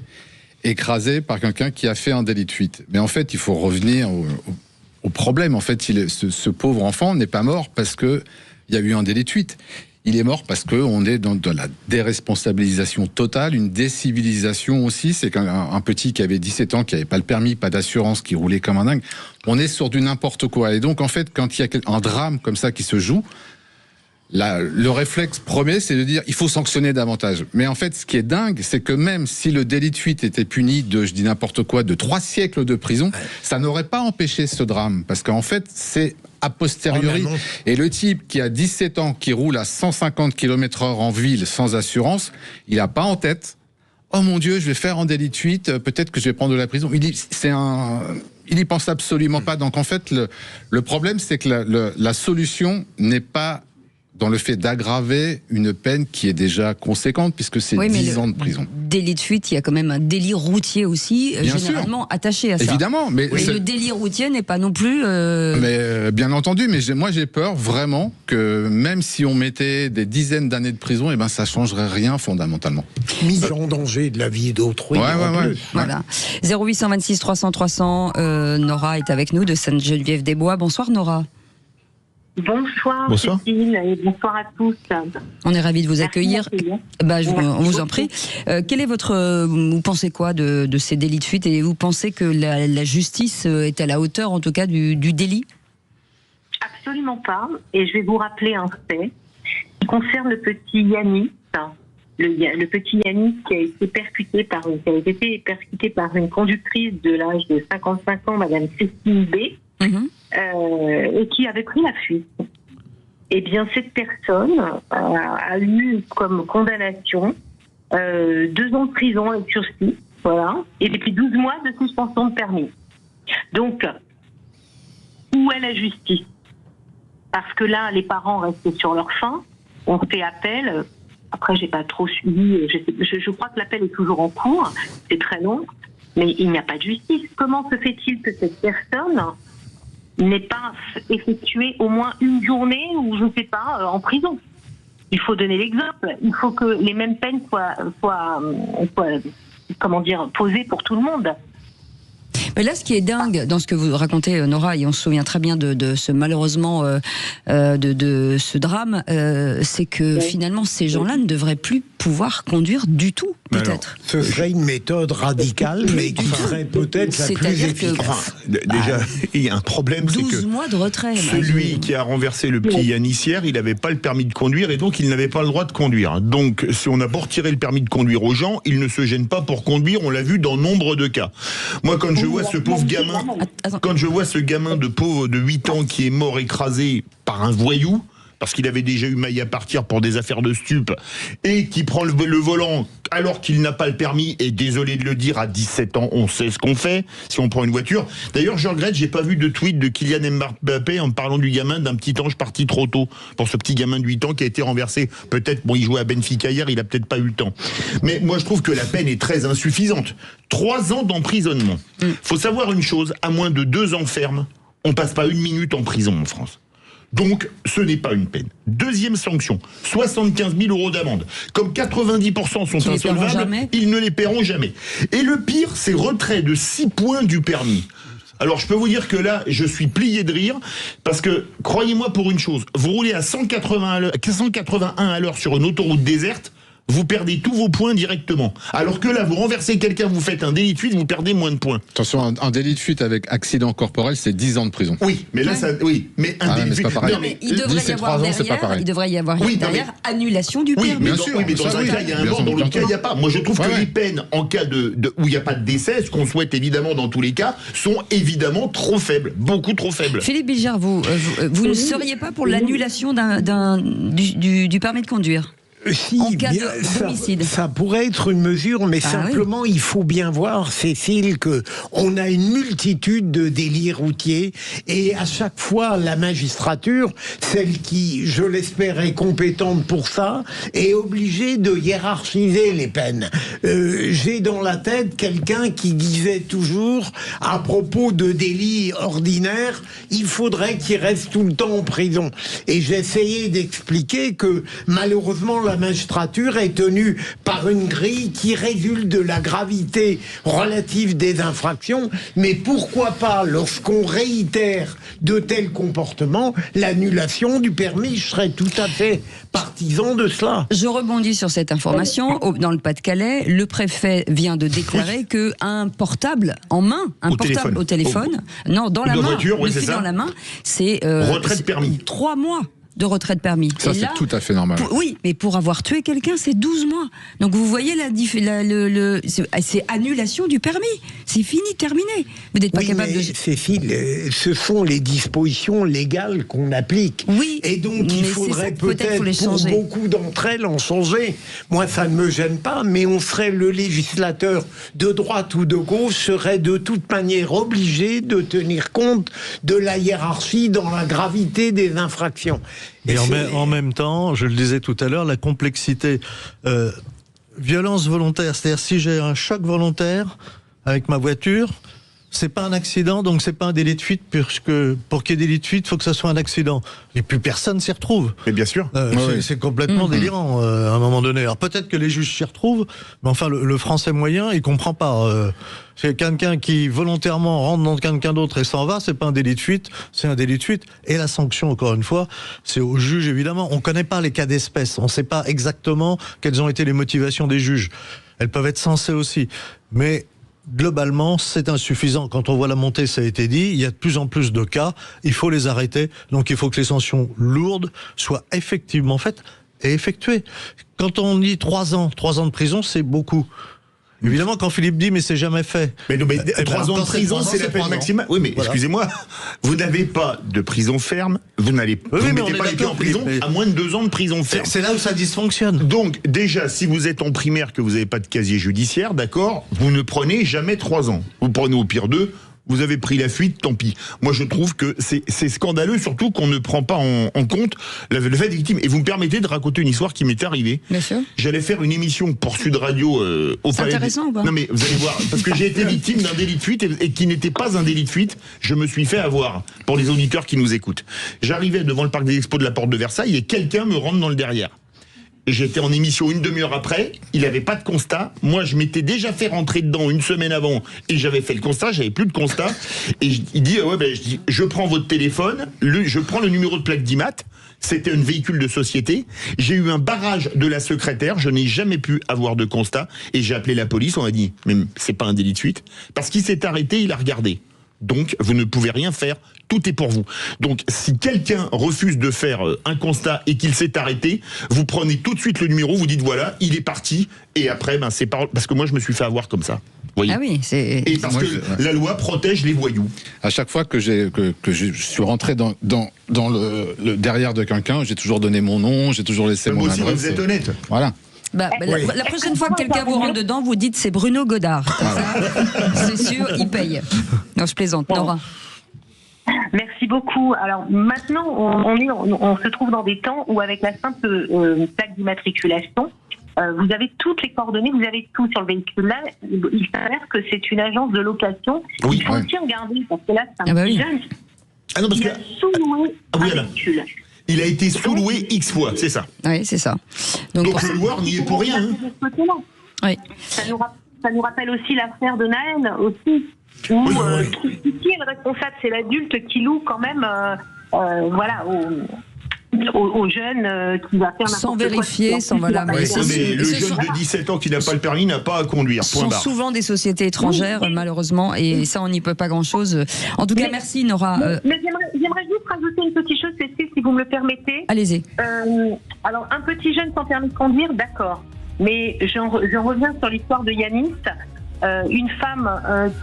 écrasé par quelqu'un qui a fait un délit de fuite. Mais en fait, il faut revenir au problème. En fait, ce pauvre enfant n'est pas mort parce qu'il y a eu un délit de fuite. Il est mort parce qu'on est dans de la déresponsabilisation totale, une décivilisation aussi. C'est qu'un petit qui avait 17 ans, qui n'avait pas le permis, pas d'assurance, qui roulait comme un dingue. On est sur du n'importe quoi. Et donc, en fait, quand il y a un drame comme ça qui se joue, le réflexe premier, c'est de dire il faut sanctionner davantage. Mais en fait, ce qui est dingue, c'est que même si le délit de fuite était puni de, je dis n'importe quoi, de 3 siècles de prison, ça n'aurait pas empêché ce drame. Parce qu'en fait, c'est a posteriori. Et le type qui a 17 ans, qui roule à 150 km/h en ville sans assurance, il n'a pas en tête « Oh mon Dieu, je vais faire un délit de fuite, peut-être que je vais prendre de la prison ». Il n'y pense absolument pas. Donc en fait, le problème, c'est que la solution n'est pas dans le fait d'aggraver une peine qui est déjà conséquente, puisque c'est 10 ans de prison. Délit de fuite, il y a quand même un délit routier aussi, bien généralement sûr. Attaché à ça. Évidemment. Mais le délit routier n'est pas non plus... Mais bien entendu, mais moi j'ai peur vraiment que même si on mettait des dizaines d'années de prison, eh ben, ça ne changerait rien fondamentalement. Mise en danger de la vie d'autrui. Ouais. Voilà. 0826 300 300, Nora est avec nous de Sainte-Geneviève-des-Bois. Bonsoir Nora. Bonsoir. Cécile, et bonsoir à tous. On est ravis de vous accueillir. On vous en prie. Vous pensez quoi de ces délits de fuite, et vous pensez que la justice est à la hauteur, en tout cas, du délit ? Absolument pas. Et je vais vous rappeler un fait qui concerne le petit Yannick. Le petit Yannick qui a été percuté par une conductrice de l'âge de 55 ans, Madame Cécile B. Et qui avait pris la fuite. Eh bien, cette personne a eu comme condamnation 2 ans de prison avec sursis, voilà, et puis 12 mois de suspension de permis. Donc, où est la justice ? Parce que là, les parents restent sur leur faim, on fait appel. Après, j'ai pas trop suivi. Je crois que l'appel est toujours en cours. C'est très long, mais il n'y a pas de justice. Comment se fait-il que cette personne n'ait pas effectué au moins une journée ou je ne sais pas en prison? Il faut donner l'exemple. Il faut que les mêmes peines soient posées pour tout le monde. Mais là, ce qui est dingue dans ce que vous racontez, Nora, et on se souvient très bien de ce malheureusement de ce drame, c'est que finalement ces gens-là ne devraient plus pouvoir conduire du tout, peut-être. Ce serait une méthode radicale, mais qui serait peut-être la plus efficace. Déjà, il y a un problème, c'est que 12 mois de retrait. Celui qui a renversé le petit Yannis hier, il n'avait pas le permis de conduire et donc il n'avait pas le droit de conduire. Donc, si on a beau retirer le permis de conduire aux gens, ils ne se gênent pas pour conduire. On l'a vu dans nombre de cas. Moi, quand je vois ce pauvre gamin, quand je vois ce gamin de 8 ans qui est mort écrasé par un voyou, parce qu'il avait déjà eu maille à partir pour des affaires de stup, et qui prend le volant alors qu'il n'a pas le permis, et désolé de le dire, à 17 ans, on sait ce qu'on fait si on prend une voiture. D'ailleurs, je regrette, j'ai pas vu de tweet de Kylian Mbappé en parlant du gamin d'un petit ange parti trop tôt, pour ce petit gamin de 8 ans qui a été renversé. Peut-être, bon, il jouait à Benfica hier, il a peut-être pas eu le temps. Mais moi, je trouve que la peine est très insuffisante. 3 ans d'emprisonnement. Faut savoir une chose, à moins de 2 ans ferme, on passe pas 1 minute en prison en France. Donc, ce n'est pas une peine. Deuxième sanction, 75 000 € d'amende. Comme 90% sont insolvables, ils ne les paieront jamais. Et le pire, c'est retrait de 6 points du permis. Alors, je peux vous dire que là, je suis plié de rire, parce que, croyez-moi pour une chose, vous roulez à 181 à l'heure sur une autoroute déserte, vous perdez tous vos points directement. Alors que là, vous renversez quelqu'un, vous faites un délit de fuite, vous perdez moins de points. Attention, un délit de fuite avec accident corporel, c'est 10 ans de prison. Oui, mais là, mais un délit de fuite... Non, mais il devrait y avoir derrière annulation du permis. Bien sûr, mais dans un cas, il y a un mort, dans l'autre cas, il n'y a pas. Moi, je trouve que les peines, en cas où il n'y a pas de décès, ce qu'on souhaite évidemment dans tous les cas, sont évidemment trop faibles, beaucoup trop faibles. Philippe Bilger, vous ne seriez pas pour l'annulation du permis de conduire ? Si, en cas d'homicide. Ça pourrait être une mesure, mais simplement, il faut bien voir, Cécile, que on a une multitude de délits routiers, et à chaque fois, la magistrature, celle qui, je l'espère, est compétente pour ça, est obligée de hiérarchiser les peines. J'ai dans la tête quelqu'un qui disait toujours, à propos de délits ordinaires, il faudrait qu'il reste tout le temps en prison. Et j'essayais d'expliquer que, malheureusement, la magistrature est tenue par une grille qui résulte de la gravité relative des infractions, mais pourquoi pas, lorsqu'on réitère de tels comportements, l'annulation du permis? Je serais tout à fait partisan de cela. Je rebondis sur cette information. Dans le Pas-de-Calais, le préfet vient de déclarer que un portable en main, au téléphone, non, dans la main, voiture, dans la main, c'est retrait de permis. 3 mois de retrait de permis. Ça, c'est tout à fait normal. Oui, mais pour avoir tué quelqu'un, c'est 12 mois. Donc vous voyez, c'est annulation du permis. C'est fini, terminé. Vous n'êtes pas capable de... Cécile, ce sont les dispositions légales qu'on applique. Oui, et donc il faudrait peut-être pour beaucoup d'entre elles en changer. Moi, ça ne me gêne pas, mais on serait le législateur de droite ou de gauche serait de toute manière obligé de tenir compte de la hiérarchie dans la gravité des infractions. Et en même temps, je le disais tout à l'heure, la complexité, violence volontaire, c'est-à-dire si j'ai un choc volontaire avec ma voiture, c'est pas un accident, donc c'est pas un délit de fuite, puisque pour qu'il y ait délit de fuite, il faut que ça soit un accident. Et puis personne s'y retrouve. Et bien sûr. C'est complètement délirant à un moment donné. Alors peut-être que les juges s'y retrouvent, mais enfin le français moyen, il comprend pas. C'est quelqu'un qui volontairement rentre dans quelqu'un d'autre et s'en va, c'est pas un délit de fuite, c'est un délit de fuite. Et la sanction, encore une fois, c'est au juge évidemment. On connaît pas les cas d'espèce, on sait pas exactement quelles ont été les motivations des juges. Elles peuvent être sensées aussi, mais globalement, c'est insuffisant. Quand on voit la montée, ça a été dit, il y a de plus en plus de cas, il faut les arrêter. Donc il faut que les sanctions lourdes soient effectivement faites et effectuées. Quand on dit 3 ans de prison, c'est beaucoup. Évidemment, quand Philippe dit, mais c'est jamais fait. Mais 3 ans de prison, c'est la peine maximale. Oui, mais excusez-moi, vous n'avez pas de prison ferme, vous n'allez pas les pieds en prison à moins de 2 ans de prison ferme. C'est là où ça dysfonctionne. Donc, déjà, si vous êtes en primaire, que vous n'avez pas de casier judiciaire, d'accord, vous ne prenez jamais 3 ans. Vous prenez au pire 2. Vous avez pris la fuite, tant pis. Moi, je trouve que c'est scandaleux, surtout qu'on ne prend pas en compte le fait des victimes. Et vous me permettez de raconter une histoire qui m'est arrivée. Bien sûr. J'allais faire une émission pour Sud Radio au Palais. C'est intéressant ou pas? Non, mais vous allez voir, parce que j'ai été victime d'un délit de fuite et qui n'était pas un délit de fuite. Je me suis fait avoir, pour les auditeurs qui nous écoutent. J'arrivais devant le parc des Expos de la Porte de Versailles et quelqu'un me rentre dans le derrière. J'étais en émission une demi-heure après, il n'avait pas de constat. Moi, je m'étais déjà fait rentrer dedans une semaine avant et j'avais fait le constat, j'avais plus de constat. Et il dit, je prends votre téléphone, je prends le numéro de plaque d'IMAT. C'était un véhicule de société. J'ai eu un barrage de la secrétaire, je n'ai jamais pu avoir de constat. Et j'ai appelé la police, on m'a dit, mais c'est pas un délit de fuite. Parce qu'il s'est arrêté, il a regardé. Donc, vous ne pouvez rien faire, tout est pour vous. Donc, si quelqu'un refuse de faire un constat et qu'il s'est arrêté, vous prenez tout de suite le numéro, vous dites voilà, il est parti, et après, c'est parce que moi, je me suis fait avoir comme ça. voyez. Ah oui, c'est... Et parce que la loi protège les voyous. À chaque fois que je suis rentré dans le derrière de quelqu'un, j'ai toujours donné mon nom, j'ai toujours laissé mon adresse. Vous êtes honnête. Voilà. La prochaine fois que quelqu'un vous rentre dedans, vous dites c'est Bruno Godard. C'est sûr, il paye. Non, je plaisante. Nora. Merci beaucoup. Alors maintenant, on se trouve dans des temps où avec la simple plaque d'immatriculation, vous avez toutes les coordonnées, vous avez tout sur le véhicule. Là, il s'avère que c'est une agence de location. Oui, il faut aussi regarder, parce que là, c'est un petit jeune qui a sous-loué un véhicule. Il a été sous-loué X fois, c'est ça. Oui, c'est ça. Donc le loueur n'y est pour rien. Oui. Ça nous rappelle aussi l'affaire de Naël, aussi. Où, qui est le responsable? C'est l'adulte qui loue quand même aux jeunes qui va faire sans vérifier, sans voilà. Mais le jeune de 17 ans qui n'a pas le permis n'a pas à conduire. Ce sont souvent des sociétés étrangères, malheureusement, et ça, on n'y peut pas grand-chose. En tout cas, merci, Nora. Mais j'aimerais juste rajouter une petite chose, Cécile, si vous me le permettez. Allez-y. Alors, un petit jeune sans permis de conduire, d'accord. Mais j'en reviens sur l'histoire de Yanis. Une femme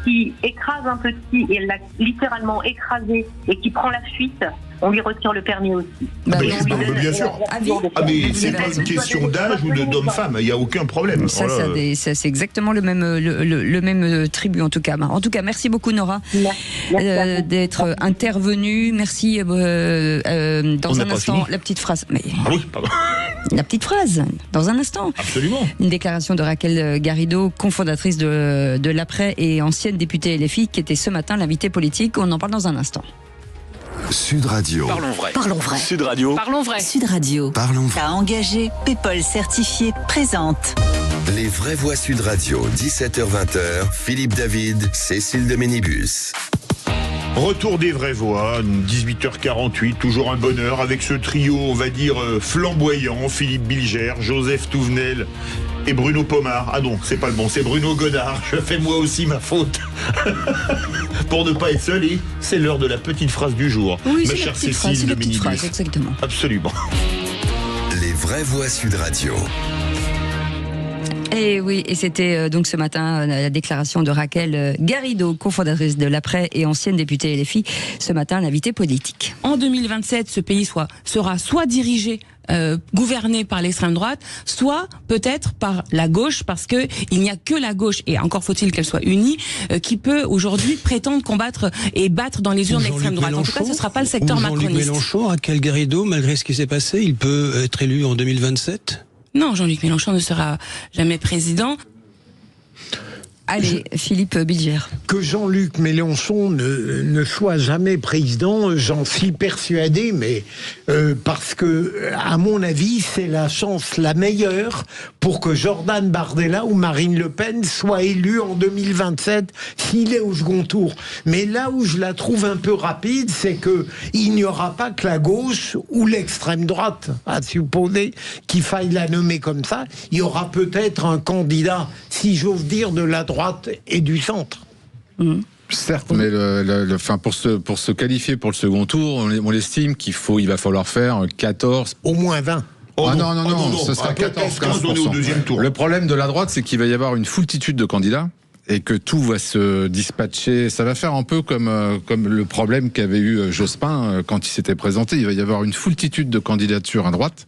qui écrase un petit, et elle l'a littéralement écrasé, et qui prend la fuite, on lui retire le permis aussi. Bien sûr. Mais c'est pas une question d'âge ou d'homme-femme, il n'y a aucun problème. Ça, c'est exactement le même tribut en tout cas. En tout cas, merci beaucoup Nora d'être intervenue. Merci. Dans un instant, la petite phrase. Ah oui, pardon. La petite phrase, dans un instant. Absolument. Une déclaration de Raquel Garrido, cofondatrice de l'Après et ancienne députée LFI, qui était ce matin l'invitée politique. On en parle dans un instant. Sud Radio. Parlons vrai. Parlons vrai. Sud Radio. Parlons vrai. Sud Radio. Parlons vrai. A engagé, Paypal certifié présente. Les vraies voix Sud Radio, 17h-20h, Philippe David, Cécile de Ménibus. Retour des vraies voix, 18h48, toujours un bonheur avec ce trio, on va dire, flamboyant, Philippe Bilger, Joseph Touvenel et Bruno Pomar. Ah non, c'est pas le bon, c'est Bruno Godard. Je fais moi aussi ma faute. Pour ne pas être seul, et c'est l'heure de la petite phrase du jour. Oui, ma chère Cécile de Ménibus. Exactement. Absolument. Les vraies voix Sud Radio. Et oui, et c'était donc ce matin la déclaration de Raquel Garrido, cofondatrice de l'Après et ancienne députée LFI, ce matin l'invitée politique. En 2027, ce pays sera soit dirigé, gouverné par l'extrême droite, soit peut-être par la gauche, parce que il n'y a que la gauche, et encore faut-il qu'elle soit unie, qui peut aujourd'hui prétendre combattre et battre dans les urnes l'extrême droite. En tout cas, ce ne sera pas le secteur macroniste. Jean-Luc Mélenchon, Raquel Garrido, malgré ce qui s'est passé, il peut être élu en 2027 ? Non, Jean-Luc Mélenchon ne sera jamais président. Allez, Philippe Bilger. Que Jean-Luc Mélenchon ne soit jamais président, j'en suis persuadé, mais parce que, à mon avis, c'est la chance la meilleure pour que Jordan Bardella ou Marine Le Pen soient élus en 2027 s'il est au second tour. Mais là où je la trouve un peu rapide, c'est que il n'y aura pas que la gauche ou l'extrême droite, à supposer qu'il faille la nommer comme ça. Il y aura peut-être un candidat, si j'ose dire, de la droite et du centre. Certes, mais pour se qualifier pour le second tour, on estime il va falloir faire 14... Au moins 20. Non, ce sera 14-15% au deuxième tour. Le problème de la droite, c'est qu'il va y avoir une foultitude de candidats et que tout va se dispatcher. Ça va faire un peu comme le problème qu'avait eu Jospin quand il s'était présenté. Il va y avoir une foultitude de candidatures à droite.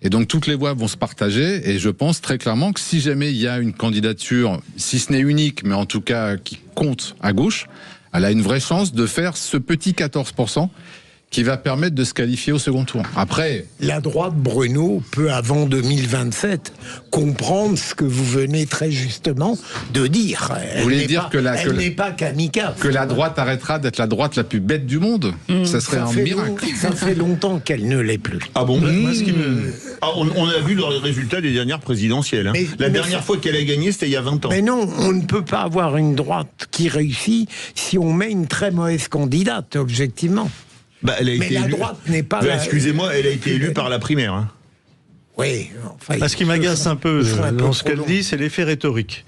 Et donc toutes les voix vont se partager, et je pense très clairement que si jamais il y a une candidature, si ce n'est unique, mais en tout cas qui compte à gauche, elle a une vraie chance de faire ce petit 14% qui va permettre de se qualifier au second tour. Après, la droite, Bruno, peut avant 2027 comprendre ce que vous venez très justement de dire. Vous voulez dire elle n'est pas kamikaze. Que la droite arrêtera d'être la droite la plus bête du monde. Ça serait un miracle. Ça fait longtemps qu'elle ne l'est plus. Ah bon on a vu le résultat des dernières présidentielles. Hein. La dernière fois qu'elle a gagné, c'était il y a 20 ans. Mais non, on ne peut pas avoir une droite qui réussit si on met une très mauvaise candidate, objectivement. Elle a été la élue. droite n'est pas... Excusez-moi, elle a été élue par la primaire. Hein. Oui. Enfin, ce qui m'agace un peu dans ce qu'elle dit, c'est l'effet rhétorique.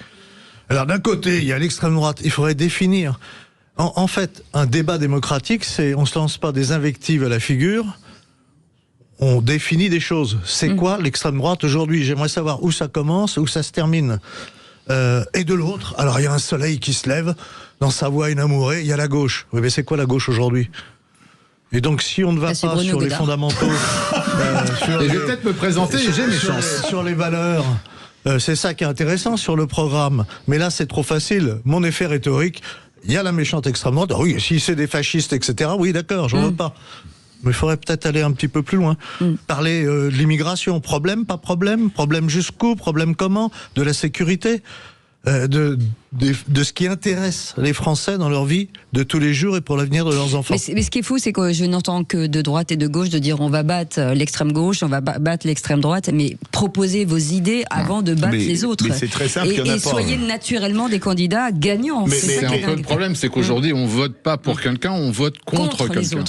Alors d'un côté, il y a l'extrême droite. Il faudrait définir. En fait, un débat démocratique, on ne se lance pas des invectives à la figure. On définit des choses. C'est quoi l'extrême droite aujourd'hui? J'aimerais savoir où ça commence, où ça se termine. Et de l'autre, alors il y a un soleil qui se lève, dans Savoie et Namouré, il y a la gauche. Oui, mais c'est quoi la gauche aujourd'hui ? Et donc si on ne va pas sur les fondamentaux... je vais peut-être me présenter, j'ai mes chances. Sur les valeurs... c'est ça qui est intéressant sur le programme. Mais là, c'est trop facile. Mon effet rhétorique, il y a la méchante extrême droite. Oui, si c'est des fascistes, etc., oui, d'accord, j'en veux pas. Mais il faudrait peut-être aller un petit peu plus loin. Parler de l'immigration. Problème, pas problème. Problème jusqu'où ? Problème comment ? De la sécurité. De ce qui intéresse les Français dans leur vie de tous les jours et pour l'avenir de leurs enfants. Mais ce qui est fou, c'est que je n'entends que de droite et de gauche de dire on va battre l'extrême gauche, on va battre l'extrême droite, mais proposez vos idées avant de battre les autres. Mais c'est très simple, et soyez naturellement des candidats gagnants. C'est un peu le problème, c'est qu'aujourd'hui on vote pas pour quelqu'un, on vote contre quelqu'un.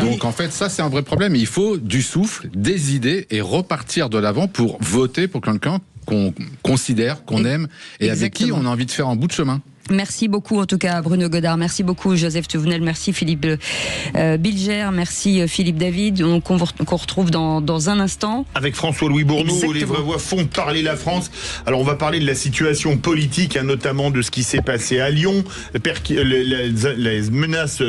Donc en fait ça c'est un vrai problème. Il faut du souffle, des idées et repartir de l'avant pour voter pour quelqu'un qu'on considère, qu'on aime et avec qui on a envie de faire un bout de chemin. Merci beaucoup en tout cas Bruno Godard, merci beaucoup Joseph Touvenel, merci Philippe Bilger, merci Philippe David, qu'on retrouve dans un instant. Avec François-Louis Bourneau, où les vraies voix font parler la France. Alors on va parler de la situation politique, notamment de ce qui s'est passé à Lyon, les menaces...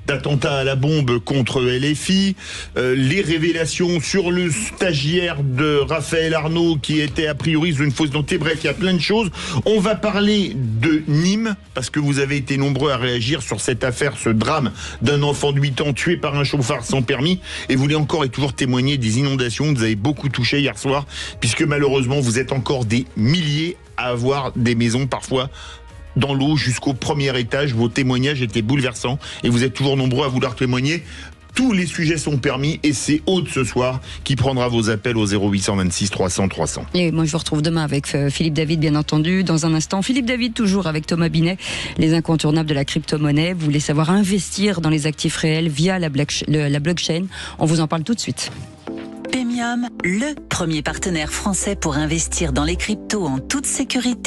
d'attentats à la bombe contre LFI, les révélations sur le stagiaire de Raphaël Arnaud qui était a priori une fausse identité, bref, il y a plein de choses. On va parler de Nîmes, parce que vous avez été nombreux à réagir sur cette affaire, ce drame d'un enfant de 8 ans tué par un chauffard sans permis, et vous voulez encore et toujours témoigner des inondations que vous avez beaucoup touchées hier soir, puisque malheureusement vous êtes encore des milliers à avoir des maisons parfois dans l'eau jusqu'au premier étage. Vos témoignages étaient bouleversants et vous êtes toujours nombreux à vouloir témoigner. Tous les sujets sont permis et c'est Aude ce soir qui prendra vos appels au 0826 300 300. Et moi je vous retrouve demain avec Philippe David bien entendu. Dans un instant, Philippe David toujours avec Thomas Binet, les incontournables de la crypto-monnaie. Vous voulez savoir investir dans les actifs réels via la blockchain. On vous en parle tout de suite. Paymium, le premier partenaire français pour investir dans les cryptos en toute sécurité.